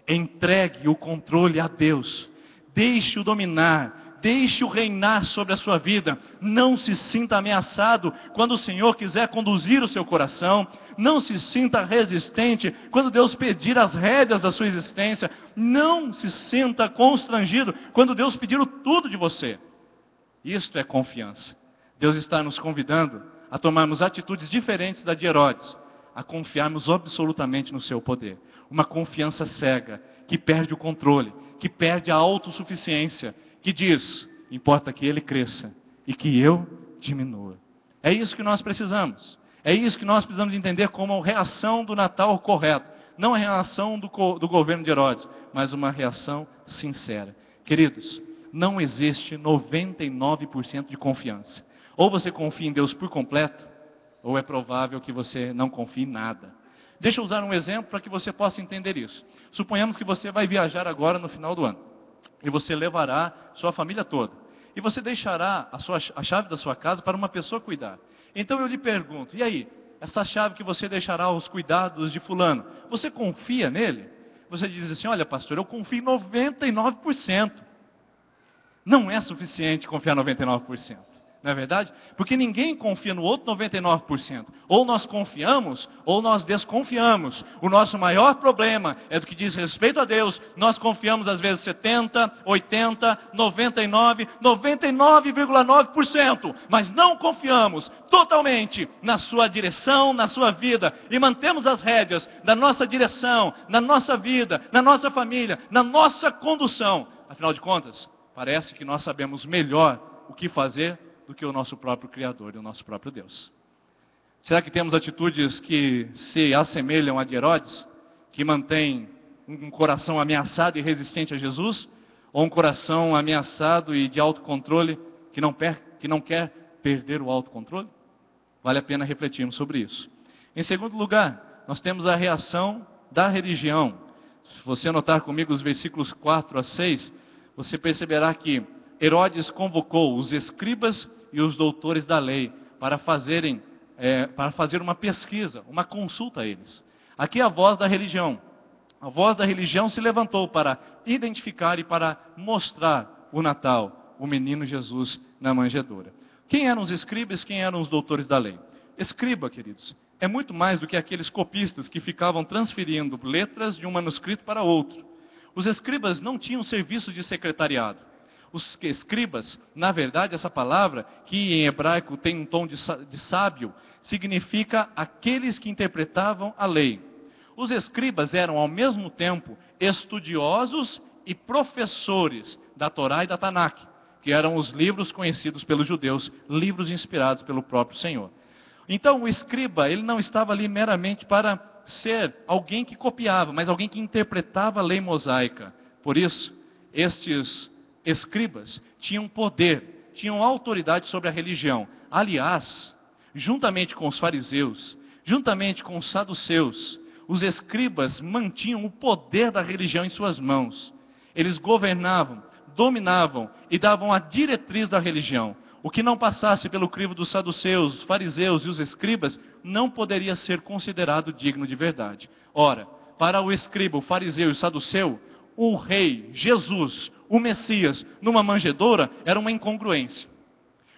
Entregue o controle a Deus. Deixe-o dominar. Deixe-o reinar sobre a sua vida. Não se sinta ameaçado quando o Senhor quiser conduzir o seu coração. Não se sinta resistente quando Deus pedir as rédeas da sua existência. Não se sinta constrangido quando Deus pedir o tudo de você. Isto é confiança. Deus está nos convidando a tomarmos atitudes diferentes da de Herodes, a confiarmos absolutamente no seu poder. Uma confiança cega, que perde o controle, que perde a autossuficiência, que diz: importa que ele cresça e que eu diminua. É isso que nós precisamos. É isso que nós precisamos entender como a reação do Natal correto. Não a reação do governo de Herodes, mas uma reação sincera. Queridos, não existe 99% de confiança. Ou você confia em Deus por completo, ou é provável que você não confie em nada. Deixa eu usar um exemplo para que você possa entender isso. Suponhamos que você vai viajar agora no final do ano. E você levará sua família toda. E você deixará a chave da sua casa para uma pessoa cuidar. Então eu lhe pergunto: e aí? Essa chave que você deixará aos cuidados de fulano, você confia nele? Você diz assim: olha pastor, eu confio em 99%. Não é suficiente confiar 99%. Não é verdade? Porque ninguém confia no outro 99%. Ou nós confiamos, ou nós desconfiamos. O nosso maior problema é do que diz respeito a Deus. Nós confiamos às vezes 70, 80, 99, 99,9%. Mas não confiamos totalmente na sua direção, na sua vida. E mantemos as rédeas da nossa direção, na nossa vida, na nossa família, na nossa condução. Afinal de contas, parece que nós sabemos melhor o que fazer do que o nosso próprio Criador e o nosso próprio Deus. Será que temos atitudes que se assemelham a de Herodes, que mantém um coração ameaçado e resistente a Jesus, ou um coração ameaçado e de autocontrole que não quer perder o autocontrole? Vale a pena refletirmos sobre isso. Em segundo lugar, nós temos a reação da religião. Se você anotar comigo os versículos 4 a 6, você perceberá que Herodes convocou os escribas e os doutores da lei para fazer uma pesquisa, uma consulta a eles. Aqui é a voz da religião. A voz da religião se levantou para identificar e para mostrar o Natal, o menino Jesus na manjedoura. Quem eram os escribas, quem eram os doutores da lei? Escriba, queridos, é muito mais do que aqueles copistas que ficavam transferindo letras de um manuscrito para outro. Os escribas não tinham serviço de secretariado. Os escribas, na verdade, essa palavra, que em hebraico tem um tom de sábio, significa aqueles que interpretavam a lei. Os escribas eram, ao mesmo tempo, estudiosos e professores da Torá e da Tanakh, que eram os livros conhecidos pelos judeus, livros inspirados pelo próprio Senhor. Então, o escriba, ele não estava ali meramente para ser alguém que copiava, mas alguém que interpretava a lei mosaica. Por isso, estes escribas tinham poder, tinham autoridade sobre a religião. Aliás, juntamente com os fariseus, juntamente com os saduceus, os escribas mantinham o poder da religião em suas mãos. Eles governavam, dominavam e davam a diretriz da religião. O que não passasse pelo crivo dos saduceus, os fariseus e os escribas não poderia ser considerado digno de verdade. Ora, para o escriba, o fariseu e o saduceu, o rei, Jesus, o Messias, numa manjedoura, era uma incongruência.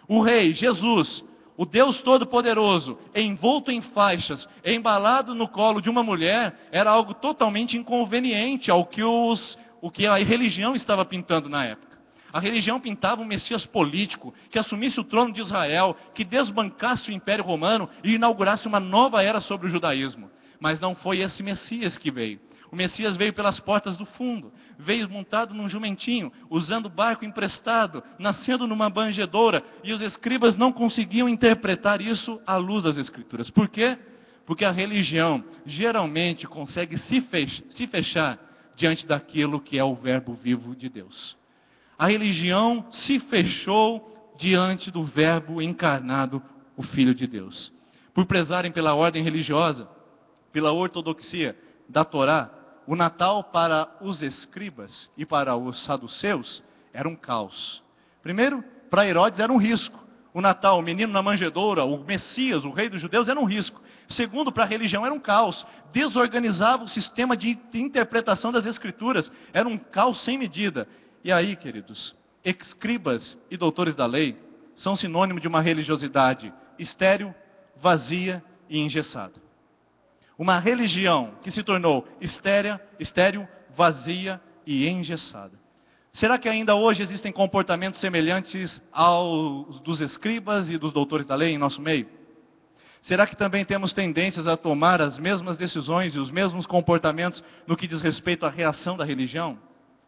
O rei, Jesus, o Deus Todo-Poderoso, envolto em faixas, embalado no colo de uma mulher, era algo totalmente inconveniente ao que a religião estava pintando na época. A religião pintava um Messias político, que assumisse o trono de Israel, que desbancasse o Império Romano e inaugurasse uma nova era sobre o judaísmo. Mas não foi esse Messias que veio. O Messias veio pelas portas do fundo, veio montado num jumentinho, usando barco emprestado, nascendo numa manjedoura, e os escribas não conseguiam interpretar isso à luz das Escrituras. Por quê? Porque a religião geralmente consegue se fechar diante daquilo que é o verbo vivo de Deus. A religião se fechou diante do verbo encarnado, o Filho de Deus. Por prezarem pela ordem religiosa, pela ortodoxia da Torá, o Natal para os escribas e para os saduceus era um caos. Primeiro, para Herodes era um risco. O Natal, o menino na manjedoura, o Messias, o rei dos judeus, era um risco. Segundo, para a religião era um caos. Desorganizava o sistema de interpretação das Escrituras. Era um caos sem medida. E aí, queridos, escribas e doutores da lei são sinônimo de uma religiosidade estéril, vazia e engessada. Uma religião que se tornou estéril, vazia e engessada. Será que ainda hoje existem comportamentos semelhantes aos dos escribas e dos doutores da lei em nosso meio? Será que também temos tendências a tomar as mesmas decisões e os mesmos comportamentos no que diz respeito à reação da religião?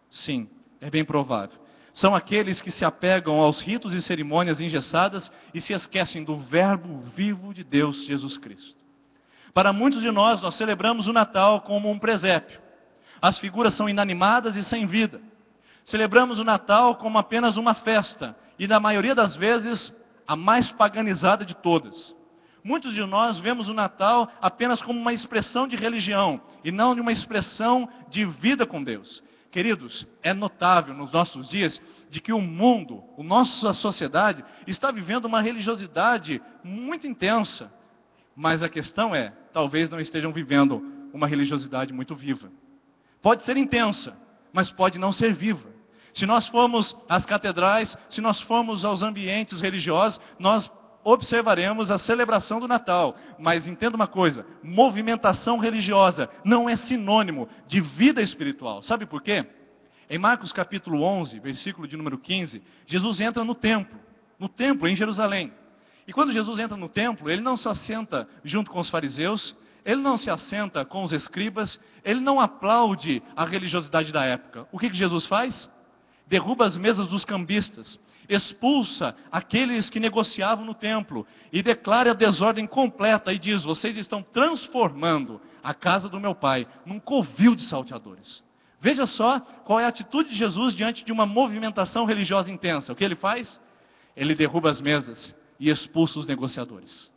Sim, é bem provável. São aqueles que se apegam aos ritos e cerimônias engessadas e se esquecem do verbo vivo de Deus, Jesus Cristo. Para muitos de nós celebramos o Natal como um presépio. As figuras são inanimadas e sem vida. Celebramos o Natal como apenas uma festa, e na maioria das vezes, a mais paganizada de todas. Muitos de nós vemos o Natal apenas como uma expressão de religião, e não de uma expressão de vida com Deus. Queridos, é notável nos nossos dias de que o mundo, a nossa sociedade, está vivendo uma religiosidade muito intensa. Mas a questão é, talvez não estejam vivendo uma religiosidade muito viva. Pode ser intensa, mas pode não ser viva. Se nós formos às catedrais, se nós formos aos ambientes religiosos, nós observaremos a celebração do Natal. Mas entenda uma coisa, movimentação religiosa não é sinônimo de vida espiritual. Sabe por quê? Em Marcos capítulo 11, versículo de número 15, Jesus entra no templo em Jerusalém. E quando Jesus entra no templo, ele não se assenta junto com os fariseus, ele não se assenta com os escribas, ele não aplaude a religiosidade da época. O que Jesus faz? Derruba as mesas dos cambistas, expulsa aqueles que negociavam no templo e declara a desordem completa e diz: vocês estão transformando a casa do meu pai num covil de salteadores. Veja só qual é a atitude de Jesus diante de uma movimentação religiosa intensa. O que ele faz? Ele derruba as mesas e expulsa os negociadores.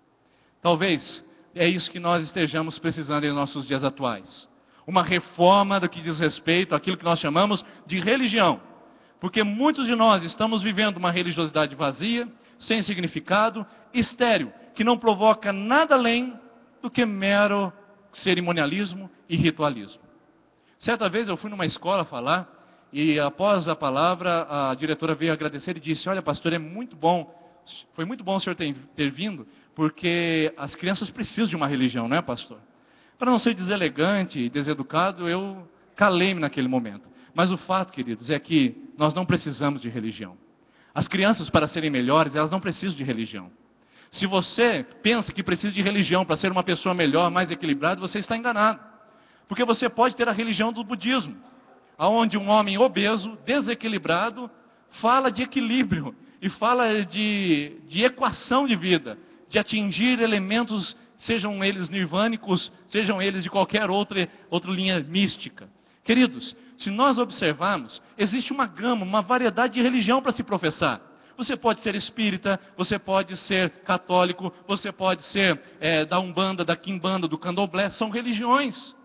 Talvez é isso que nós estejamos precisando em nossos dias atuais. Uma reforma do que diz respeito àquilo que nós chamamos de religião. Porque muitos de nós estamos vivendo uma religiosidade vazia, sem significado, estéril, que não provoca nada além do que mero cerimonialismo e ritualismo. Certa vez eu fui numa escola falar, e após a palavra, a diretora veio agradecer e disse: olha, pastor, é muito bom, foi muito bom o senhor ter vindo, porque as crianças precisam de uma religião, não é, pastor? Para não ser deselegante e deseducado, eu calei-me naquele momento. Mas o fato, queridos, é que nós não precisamos de religião. As crianças, para serem melhores, elas não precisam de religião. Se você pensa que precisa de religião para ser uma pessoa melhor, mais equilibrada, você está enganado. Porque você pode ter a religião do budismo, onde um homem obeso, desequilibrado, fala de equilíbrio e fala de equação de vida, de atingir elementos, sejam eles nirvânicos, sejam eles de qualquer outra linha mística. Queridos, se nós observarmos, existe uma gama, uma variedade de religião para se professar. Você pode ser espírita, você pode ser católico, você pode ser da Umbanda, da Quimbanda, do Candomblé, são religiões.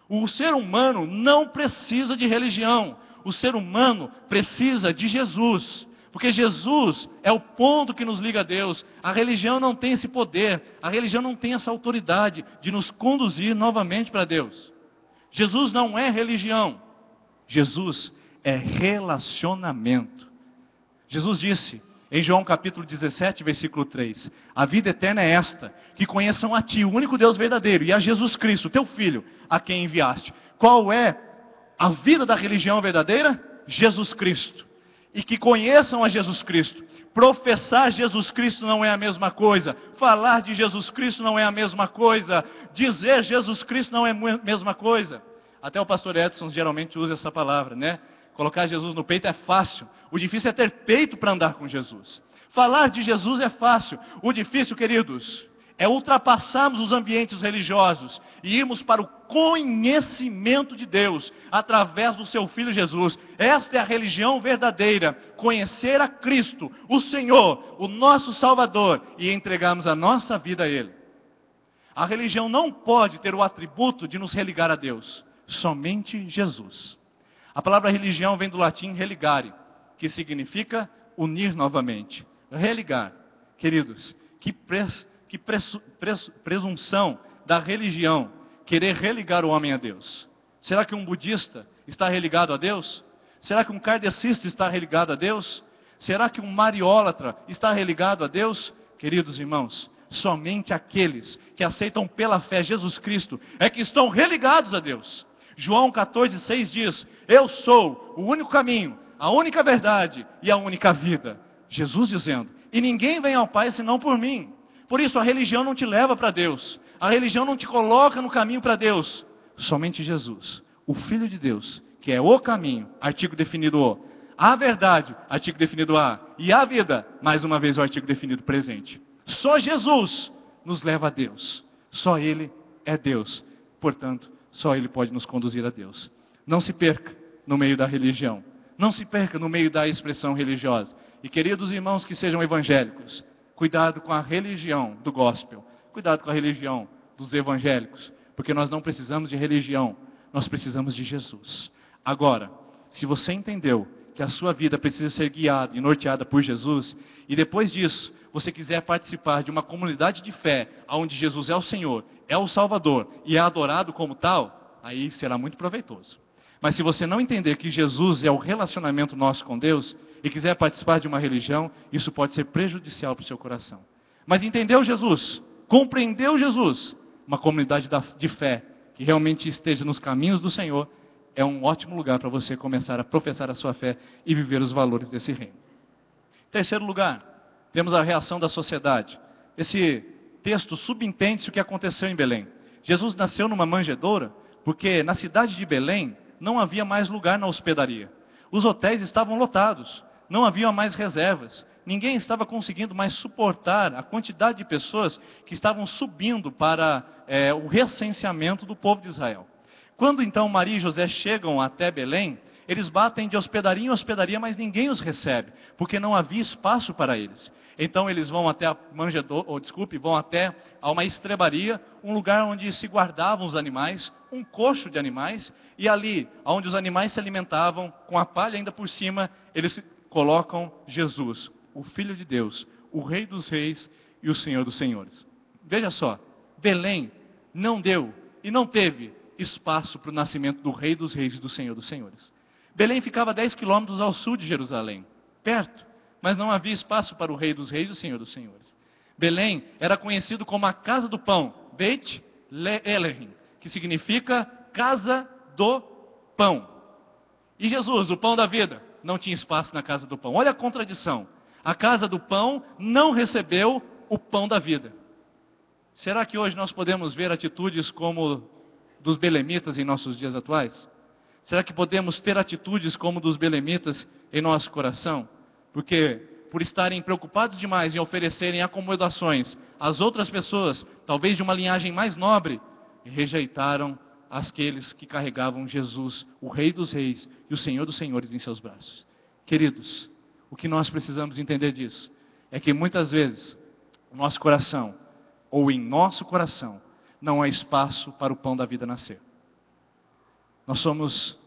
O ser humano não precisa de religião, o ser humano precisa de Jesus. Porque Jesus é o ponto que nos liga a Deus. A religião não tem esse poder, a religião não tem essa autoridade de nos conduzir novamente para Deus. Jesus não é religião, Jesus é relacionamento. Jesus disse em João capítulo 17, versículo 3: a vida eterna é esta, que conheçam a Ti, o único Deus verdadeiro, e a Jesus Cristo, Teu Filho, a quem enviaste. Qual é a vida da religião verdadeira? Jesus Cristo. E que conheçam a Jesus Cristo. Professar Jesus Cristo não é a mesma coisa. Falar de Jesus Cristo não é a mesma coisa. Dizer Jesus Cristo não é a mesma coisa. Até o pastor Edson geralmente usa essa palavra, né? Colocar Jesus no peito é fácil. O difícil é ter peito para andar com Jesus. Falar de Jesus é fácil. O difícil, queridos, é ultrapassarmos os ambientes religiosos e irmos para o conhecimento de Deus através do seu Filho Jesus. Esta é a religião verdadeira, conhecer a Cristo, o Senhor, o nosso Salvador, e entregarmos a nossa vida a Ele. A religião não pode ter o atributo de nos religar a Deus, somente Jesus. A palavra religião vem do latim religare, que significa unir novamente. Religar, queridos, que presunção da religião, querer religar o homem a Deus. Será que um budista está religado a Deus? Será que um kardecista está religado a Deus? Será que um mariólatra está religado a Deus? Queridos irmãos, somente aqueles que aceitam pela fé Jesus Cristo é que estão religados a Deus. João 14,6 diz: eu sou o único caminho, a única verdade e a única vida. Jesus dizendo: e ninguém vem ao Pai senão por mim. Por isso a religião não te leva para Deus. A religião não te coloca no caminho para Deus. Somente Jesus, o Filho de Deus, que é o caminho, artigo definido o, a verdade, artigo definido a, e a vida, mais uma vez o artigo definido presente. Só Jesus nos leva a Deus. Só Ele é Deus. Portanto, só Ele pode nos conduzir a Deus. Não se perca no meio da religião. Não se perca no meio da expressão religiosa. E queridos irmãos que sejam evangélicos, cuidado com a religião do gospel. Cuidado com a religião dos evangélicos. Porque nós não precisamos de religião. Nós precisamos de Jesus. Agora, se você entendeu que a sua vida precisa ser guiada e norteada por Jesus, e depois disso, você quiser participar de uma comunidade de fé, onde Jesus é o Senhor, é o Salvador, e é adorado como tal, aí será muito proveitoso. Mas se você não entender que Jesus é o relacionamento nosso com Deus e quiser participar de uma religião, isso pode ser prejudicial para o seu coração. Mas entendeu Jesus, compreendeu Jesus, uma comunidade de fé que realmente esteja nos caminhos do Senhor, é um ótimo lugar para você começar a professar a sua fé e viver os valores desse reino. Em terceiro lugar, temos a reação da sociedade. Esse texto subentende-se o que aconteceu em Belém. Jesus nasceu numa manjedoura porque na cidade de Belém não havia mais lugar na hospedaria. Os hotéis estavam lotados, não havia mais reservas. Ninguém estava conseguindo mais suportar a quantidade de pessoas que estavam subindo para o recenseamento do povo de Israel. Quando então Maria e José chegam até Belém, eles batem de hospedaria em hospedaria, mas ninguém os recebe, porque não havia espaço para eles. Então eles vão até vão até a uma estrebaria, um lugar onde se guardavam os animais, um coxo de animais, e ali, onde os animais se alimentavam, com a palha ainda por cima, eles colocam Jesus, o Filho de Deus, o Rei dos Reis e o Senhor dos Senhores. Veja só, Belém não deu e não teve espaço para o nascimento do Rei dos Reis e do Senhor dos Senhores. Belém ficava 10 quilômetros ao sul de Jerusalém, perto, mas não havia espaço para o Rei dos Reis e o Senhor dos Senhores. Belém era conhecido como a Casa do Pão, Beit Lehem, que significa Casa do Pão. E Jesus, o Pão da Vida, não tinha espaço na Casa do Pão. Olha a contradição. A Casa do Pão não recebeu o Pão da Vida. Será que hoje nós podemos ver atitudes como dos belemitas em nossos dias atuais? Será que podemos ter atitudes como dos belemitas em nosso coração? Porque por estarem preocupados demais em oferecerem acomodações às outras pessoas, talvez de uma linhagem mais nobre, rejeitaram aqueles que carregavam Jesus, o Rei dos Reis e o Senhor dos Senhores em seus braços. Queridos, o que nós precisamos entender disso é que muitas vezes o nosso coração, ou em nosso coração, não há espaço para o pão da vida nascer. Nós somos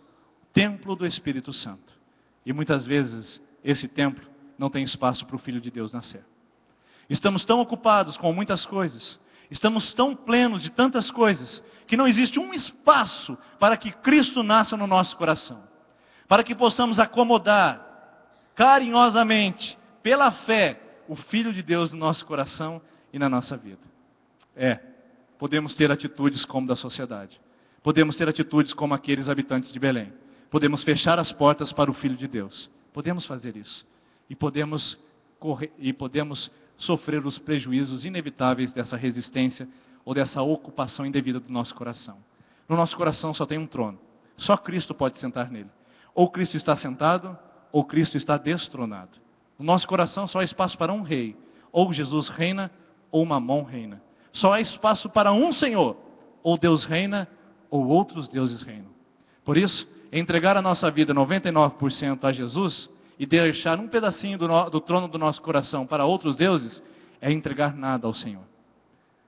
templo do Espírito Santo. E muitas vezes esse templo não tem espaço para o Filho de Deus nascer. Estamos tão ocupados com muitas coisas, estamos tão plenos de tantas coisas, que não existe um espaço para que Cristo nasça no nosso coração. Para que possamos acomodar carinhosamente, pela fé, o Filho de Deus no nosso coração e na nossa vida. Podemos ter atitudes como da sociedade. Podemos ter atitudes como aqueles habitantes de Belém. Podemos fechar as portas para o Filho de Deus. Podemos fazer isso. E podemos sofrer os prejuízos inevitáveis dessa resistência ou dessa ocupação indevida do nosso coração. No nosso coração só tem um trono. Só Cristo pode sentar nele. Ou Cristo está sentado, ou Cristo está destronado. No nosso coração só há espaço para um rei. Ou Jesus reina, ou Mamon reina. Só há espaço para um Senhor. Ou Deus reina, ou outros deuses reinam. Por isso, entregar a nossa vida 99% a Jesus e deixar um pedacinho do trono do nosso coração para outros deuses é entregar nada ao Senhor.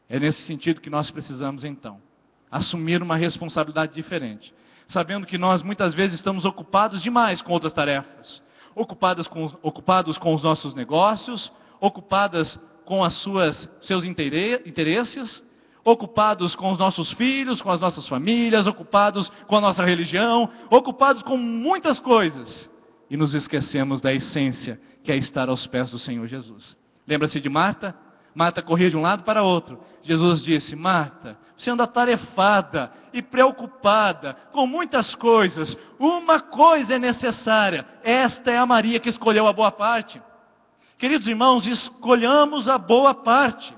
É nesse sentido que nós precisamos então assumir uma responsabilidade diferente, sabendo que nós muitas vezes estamos ocupados demais com outras tarefas, ocupados com os nossos negócios, ocupados com seus interesses, ocupados com os nossos filhos, com as nossas famílias, ocupados com a nossa religião, ocupados com muitas coisas, e nos esquecemos da essência, que é estar aos pés do Senhor Jesus. Lembra-se de Marta? Marta corria de um lado para outro. Jesus disse: Marta, você anda atarefada e preocupada com muitas coisas. Uma coisa é necessária. Esta é a Maria que escolheu a boa parte. Queridos irmãos, escolhamos a boa parte.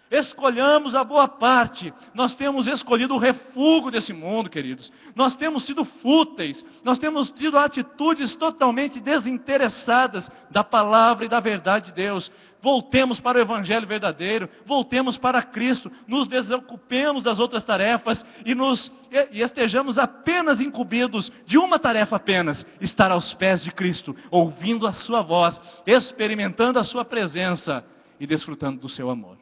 Escolhamos a boa parte. Nós temos escolhido o refúgio desse mundo, queridos. Nós temos sido fúteis. Nós temos tido atitudes totalmente desinteressadas da palavra e da verdade de Deus. Voltemos para o Evangelho verdadeiro. Voltemos para Cristo. Nos desocupemos das outras tarefas e estejamos apenas incumbidos de uma tarefa apenas: estar aos pés de Cristo, ouvindo a sua voz, experimentando a sua presença e desfrutando do seu amor.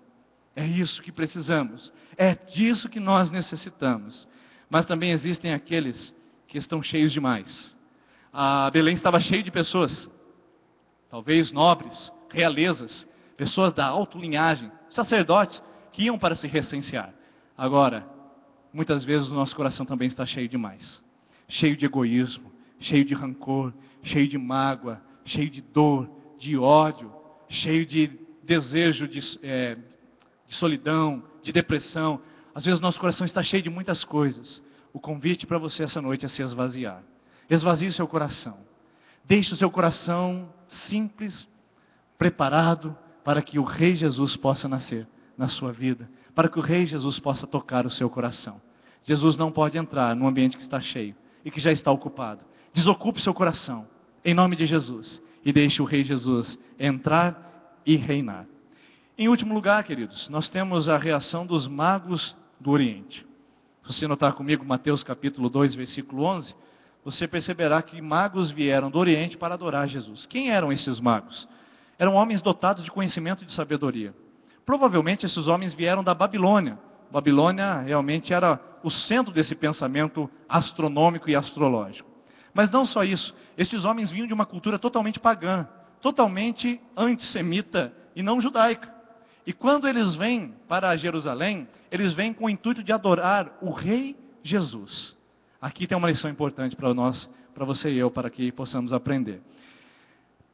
É isso que precisamos, é disso que nós necessitamos. Mas também existem aqueles que estão cheios demais. A Belém estava cheia de pessoas, talvez nobres, realezas, pessoas da alta linhagem, sacerdotes que iam para se recensear. Agora, muitas vezes o nosso coração também está cheio demais. cheio de egoísmo, cheio de rancor, cheio de mágoa, cheio de dor, de ódio, cheio de desejo de solidão, de depressão. Às vezes nosso coração está cheio de muitas coisas. O convite para você essa noite é se esvaziar. Esvazie o seu coração. Deixe o seu coração simples, preparado para que o Rei Jesus possa nascer na sua vida, para que o Rei Jesus possa tocar o seu coração. Jesus não pode entrar num ambiente que está cheio e que já está ocupado. Desocupe seu coração, em nome de Jesus, e deixe o Rei Jesus entrar e reinar. Em último lugar, queridos, nós temos a reação dos magos do Oriente. Se você notar comigo Mateus capítulo 2, versículo 11, você perceberá que magos vieram do Oriente para adorar Jesus. Quem eram esses magos? Eram homens dotados de conhecimento e de sabedoria. Provavelmente esses homens vieram da Babilônia. Babilônia realmente era o centro desse pensamento astronômico e astrológico. Mas não só isso, estes homens vinham de uma cultura totalmente pagã, totalmente antissemita e não judaica. E quando eles vêm para Jerusalém, eles vêm com o intuito de adorar o Rei Jesus. Aqui tem uma lição importante para nós, para você e eu, para que possamos aprender.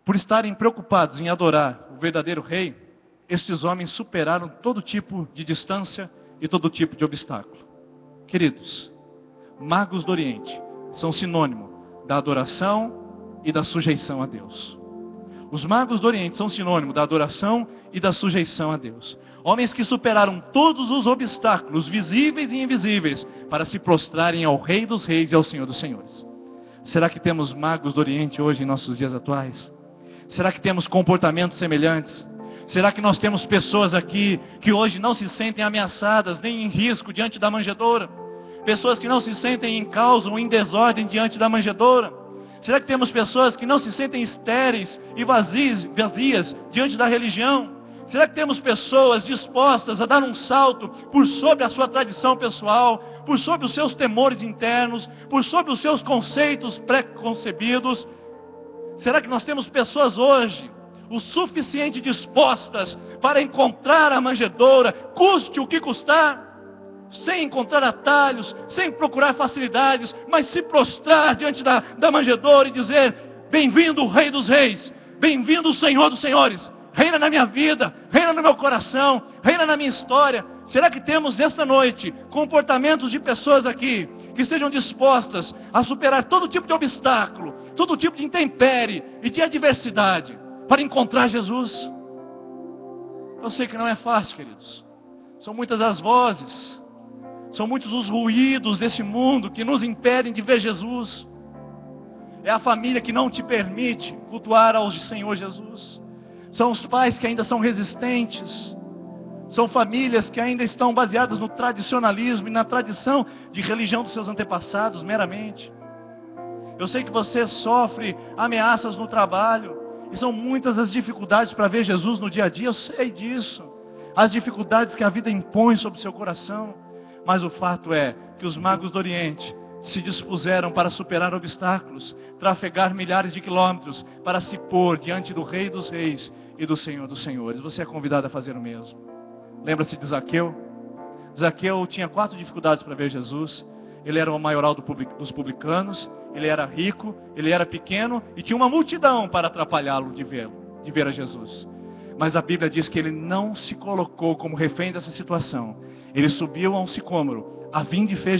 Por estarem preocupados em adorar o verdadeiro Rei, estes homens superaram todo tipo de distância e todo tipo de obstáculo. Queridos, magos do Oriente são sinônimo da adoração e da sujeição a Deus. Os magos do Oriente são sinônimo da adoração e da sujeição a Deus. Homens que superaram todos os obstáculos visíveis e invisíveis para se prostrarem ao Rei dos Reis e ao Senhor dos Senhores. Será que temos magos do Oriente hoje em nossos dias atuais? Será que temos comportamentos semelhantes? Será que nós temos pessoas aqui que hoje não se sentem ameaçadas nem em risco diante da manjedoura? Pessoas que não se sentem em caos ou em desordem diante da manjedoura? Será que temos pessoas que não se sentem estéreis e vazias diante da religião? Será que temos pessoas dispostas a dar um salto por sobre a sua tradição pessoal, por sobre os seus temores internos, por sobre os seus conceitos pré-concebidos? Será que nós temos pessoas hoje o suficiente dispostas para encontrar a manjedoura, custe o que custar, sem encontrar atalhos, sem procurar facilidades, mas se prostrar diante da manjedoura e dizer: bem-vindo o Rei dos Reis, bem-vindo o Senhor dos Senhores, reina na minha vida, reina no meu coração, reina na minha história. Será que temos nesta noite comportamentos de pessoas aqui que estejam dispostas a superar todo tipo de obstáculo, todo tipo de intempérie e de adversidade para encontrar Jesus? Eu sei que não é fácil, queridos. São muitas as vozes, são muitos os ruídos desse mundo que nos impedem de ver Jesus. É a família que não te permite cultuar ao Senhor Jesus. São os pais que ainda são resistentes. São famílias que ainda estão baseadas no tradicionalismo e na tradição de religião dos seus antepassados meramente. Eu sei que você sofre ameaças no trabalho. E são muitas as dificuldades para ver Jesus no dia a dia, eu sei disso. As dificuldades que a vida impõe sobre o seu coração. Mas o fato é que os magos do Oriente se dispuseram para superar obstáculos, trafegar milhares de quilômetros para se pôr diante do Rei dos Reis e do Senhor dos Senhores. Você é convidado a fazer o mesmo. Lembra-se de Zaqueu? Zaqueu tinha 4 dificuldades para ver Jesus. Ele era o maioral dos publicanos, ele era rico, ele era pequeno e tinha uma multidão para atrapalhá-lo de ver a Jesus. Mas a Bíblia diz que ele não se colocou como refém dessa situação. Ele subiu a um sicômoro a fim de ver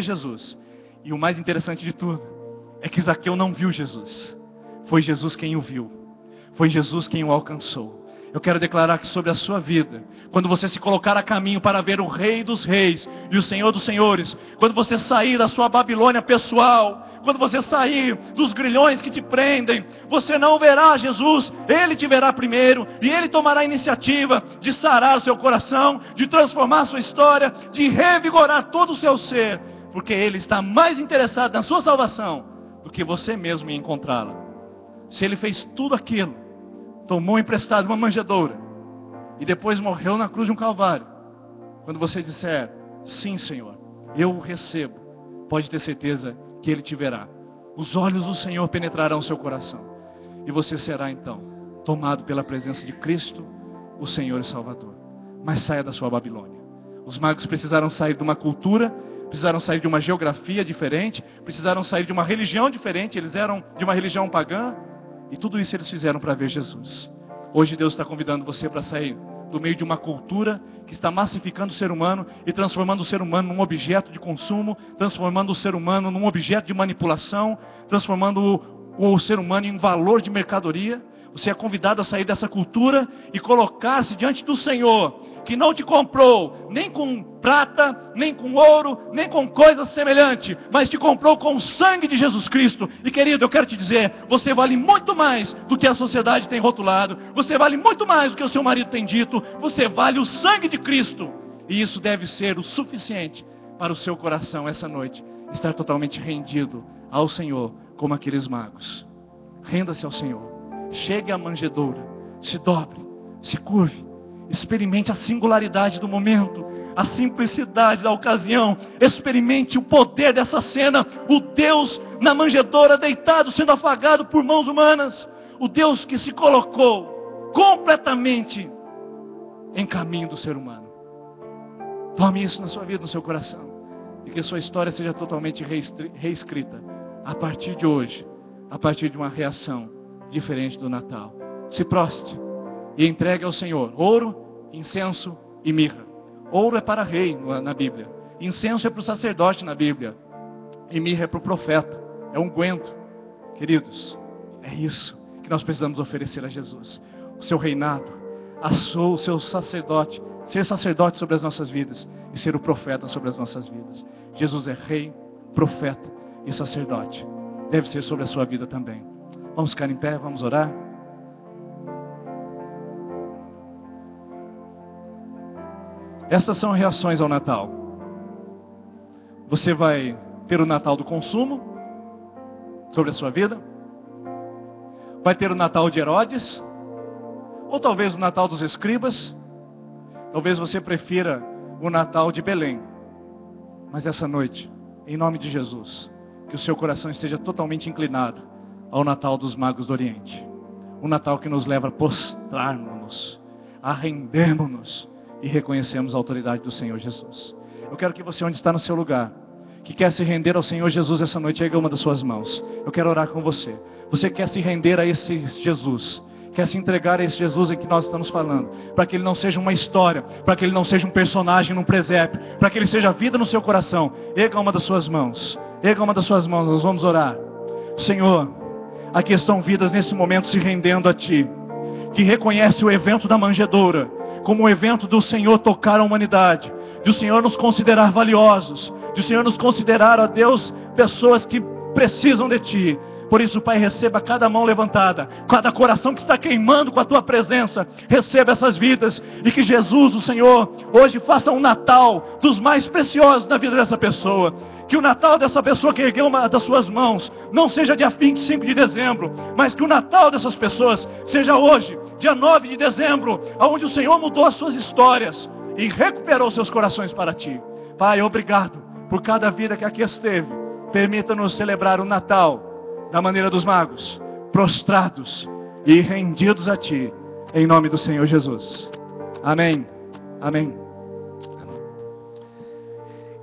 Jesus. E o mais interessante de tudo é que Zaqueu não viu Jesus. Foi Jesus quem o viu. Foi Jesus quem o alcançou. Eu quero declarar que sobre a sua vida, quando você se colocar a caminho para ver o Rei dos Reis e o Senhor dos Senhores, quando você sair da sua Babilônia pessoal, quando você sair dos grilhões que te prendem, você não verá Jesus, Ele te verá primeiro, e Ele tomará a iniciativa de sarar o seu coração, de transformar a sua história, de revigorar todo o seu ser, porque Ele está mais interessado na sua salvação do que você mesmo em encontrá-la. Se Ele fez tudo aquilo, tomou emprestado uma manjedoura e depois morreu na cruz de um calvário, quando você disser: sim, Senhor, eu o recebo, pode ter certeza que Ele te verá. Os olhos do Senhor penetrarão o seu coração e você será então tomado pela presença de Cristo, o Senhor e Salvador. Mas saia da sua Babilônia. Os magos precisaram sair de uma cultura, precisaram sair de uma geografia diferente, precisaram sair de uma religião diferente, eles eram de uma religião pagã, e tudo isso eles fizeram para ver Jesus. Hoje Deus está convidando você para sair do meio de uma cultura que está massificando o ser humano e transformando o ser humano num objeto de consumo, transformando o ser humano num objeto de manipulação, transformando o ser humano em valor de mercadoria. Você é convidado a sair dessa cultura e colocar-se diante do Senhor, que não te comprou nem com prata, nem com ouro, nem com coisa semelhante, mas te comprou com o sangue de Jesus Cristo. E querido, eu quero te dizer, você vale muito mais do que a sociedade tem rotulado, você vale muito mais do que o seu marido tem dito, você vale o sangue de Cristo. E isso deve ser o suficiente para o seu coração essa noite, estar totalmente rendido ao Senhor, como aqueles magos. Renda-se ao Senhor. Chegue à manjedoura, se dobre, se curve, experimente a singularidade do momento, a simplicidade da ocasião, experimente o poder dessa cena, o Deus na manjedoura deitado, sendo afagado por mãos humanas, o Deus que se colocou completamente em caminho do ser humano. Tome isso na sua vida, no seu coração, e que sua história seja totalmente reescrita, a partir de hoje, a partir de uma reação diferente do Natal. Se prostre e entregue ao Senhor ouro, incenso e mirra. Ouro é para rei na Bíblia, incenso é para o sacerdote na Bíblia, e mirra é para o profeta, é unguento. Queridos, é isso que nós precisamos oferecer a Jesus. O seu reinado, o seu sacerdote, ser sacerdote sobre as nossas vidas e ser o profeta sobre as nossas vidas. Jesus é rei, profeta e sacerdote. Deve ser sobre a sua vida também. Vamos ficar em pé, vamos orar. Estas são reações ao Natal. Você vai ter o Natal do consumo sobre a sua vida. Vai ter o Natal de Herodes. Ou talvez o Natal dos escribas. Talvez você prefira o Natal de Belém. Mas essa noite, em nome de Jesus, que o seu coração esteja totalmente inclinado ao Natal dos magos do Oriente. Um Natal que nos leva a prostrar-nos, a rendermos-nos e reconhecermos a autoridade do Senhor Jesus. Eu quero que você, onde está no seu lugar, que quer se render ao Senhor Jesus essa noite, erga uma das suas mãos. Eu quero orar com você. Você quer se render a esse Jesus, quer se entregar a esse Jesus em que nós estamos falando, para que ele não seja uma história, para que ele não seja um personagem num presépio, para que ele seja vida no seu coração. Erga uma das suas mãos. Erga uma das suas mãos, nós vamos orar. Senhor, aqui estão vidas nesse momento se rendendo a Ti, que reconhece o evento da manjedoura como um evento do Senhor tocar a humanidade, de o Senhor nos considerar valiosos, de o Senhor nos considerar, ó Deus, pessoas que precisam de Ti. Por isso, Pai, receba cada mão levantada, cada coração que está queimando com a Tua presença, receba essas vidas, e que Jesus, o Senhor, hoje faça um Natal dos mais preciosos na vida dessa pessoa. Que o Natal dessa pessoa que ergueu uma das suas mãos não seja dia 25 de dezembro, mas que o Natal dessas pessoas seja hoje, dia 9 de dezembro, onde o Senhor mudou as suas histórias e recuperou seus corações para Ti. Pai, obrigado por cada vida que aqui esteve. Permita-nos celebrar o Natal da maneira dos magos, prostrados e rendidos a Ti, em nome do Senhor Jesus. Amém. Amém.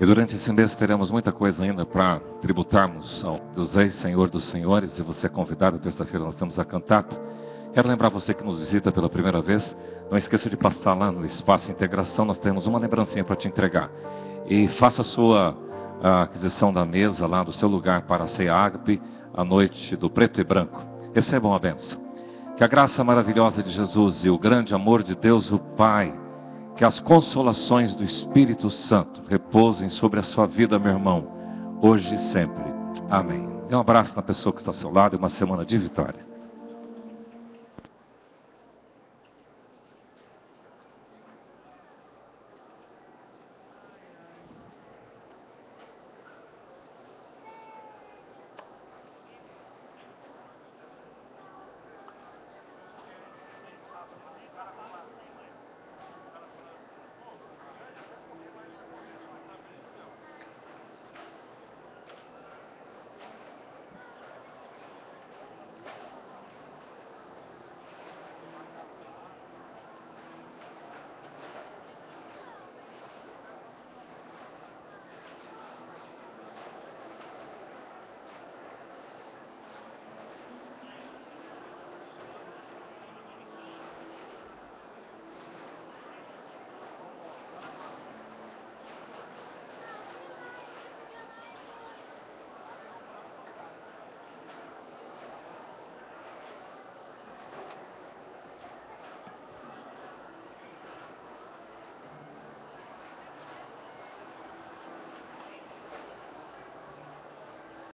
E durante esse mês teremos muita coisa ainda para tributarmos ao Deus Rei, Senhor dos Senhores. E você é convidado, terça-feira nós temos a cantata. Quero lembrar você que nos visita pela primeira vez, não esqueça de passar lá no Espaço Integração, nós temos uma lembrancinha para te entregar. E faça a sua aquisição da mesa lá do seu lugar para a ceia ágape, a noite do preto e branco. Recebam a bênção. Que a graça maravilhosa de Jesus e o grande amor de Deus, o Pai, que as consolações do Espírito Santo repousem sobre a sua vida, meu irmão, hoje e sempre. Amém. Dê um abraço na pessoa que está ao seu lado e uma semana de vitória.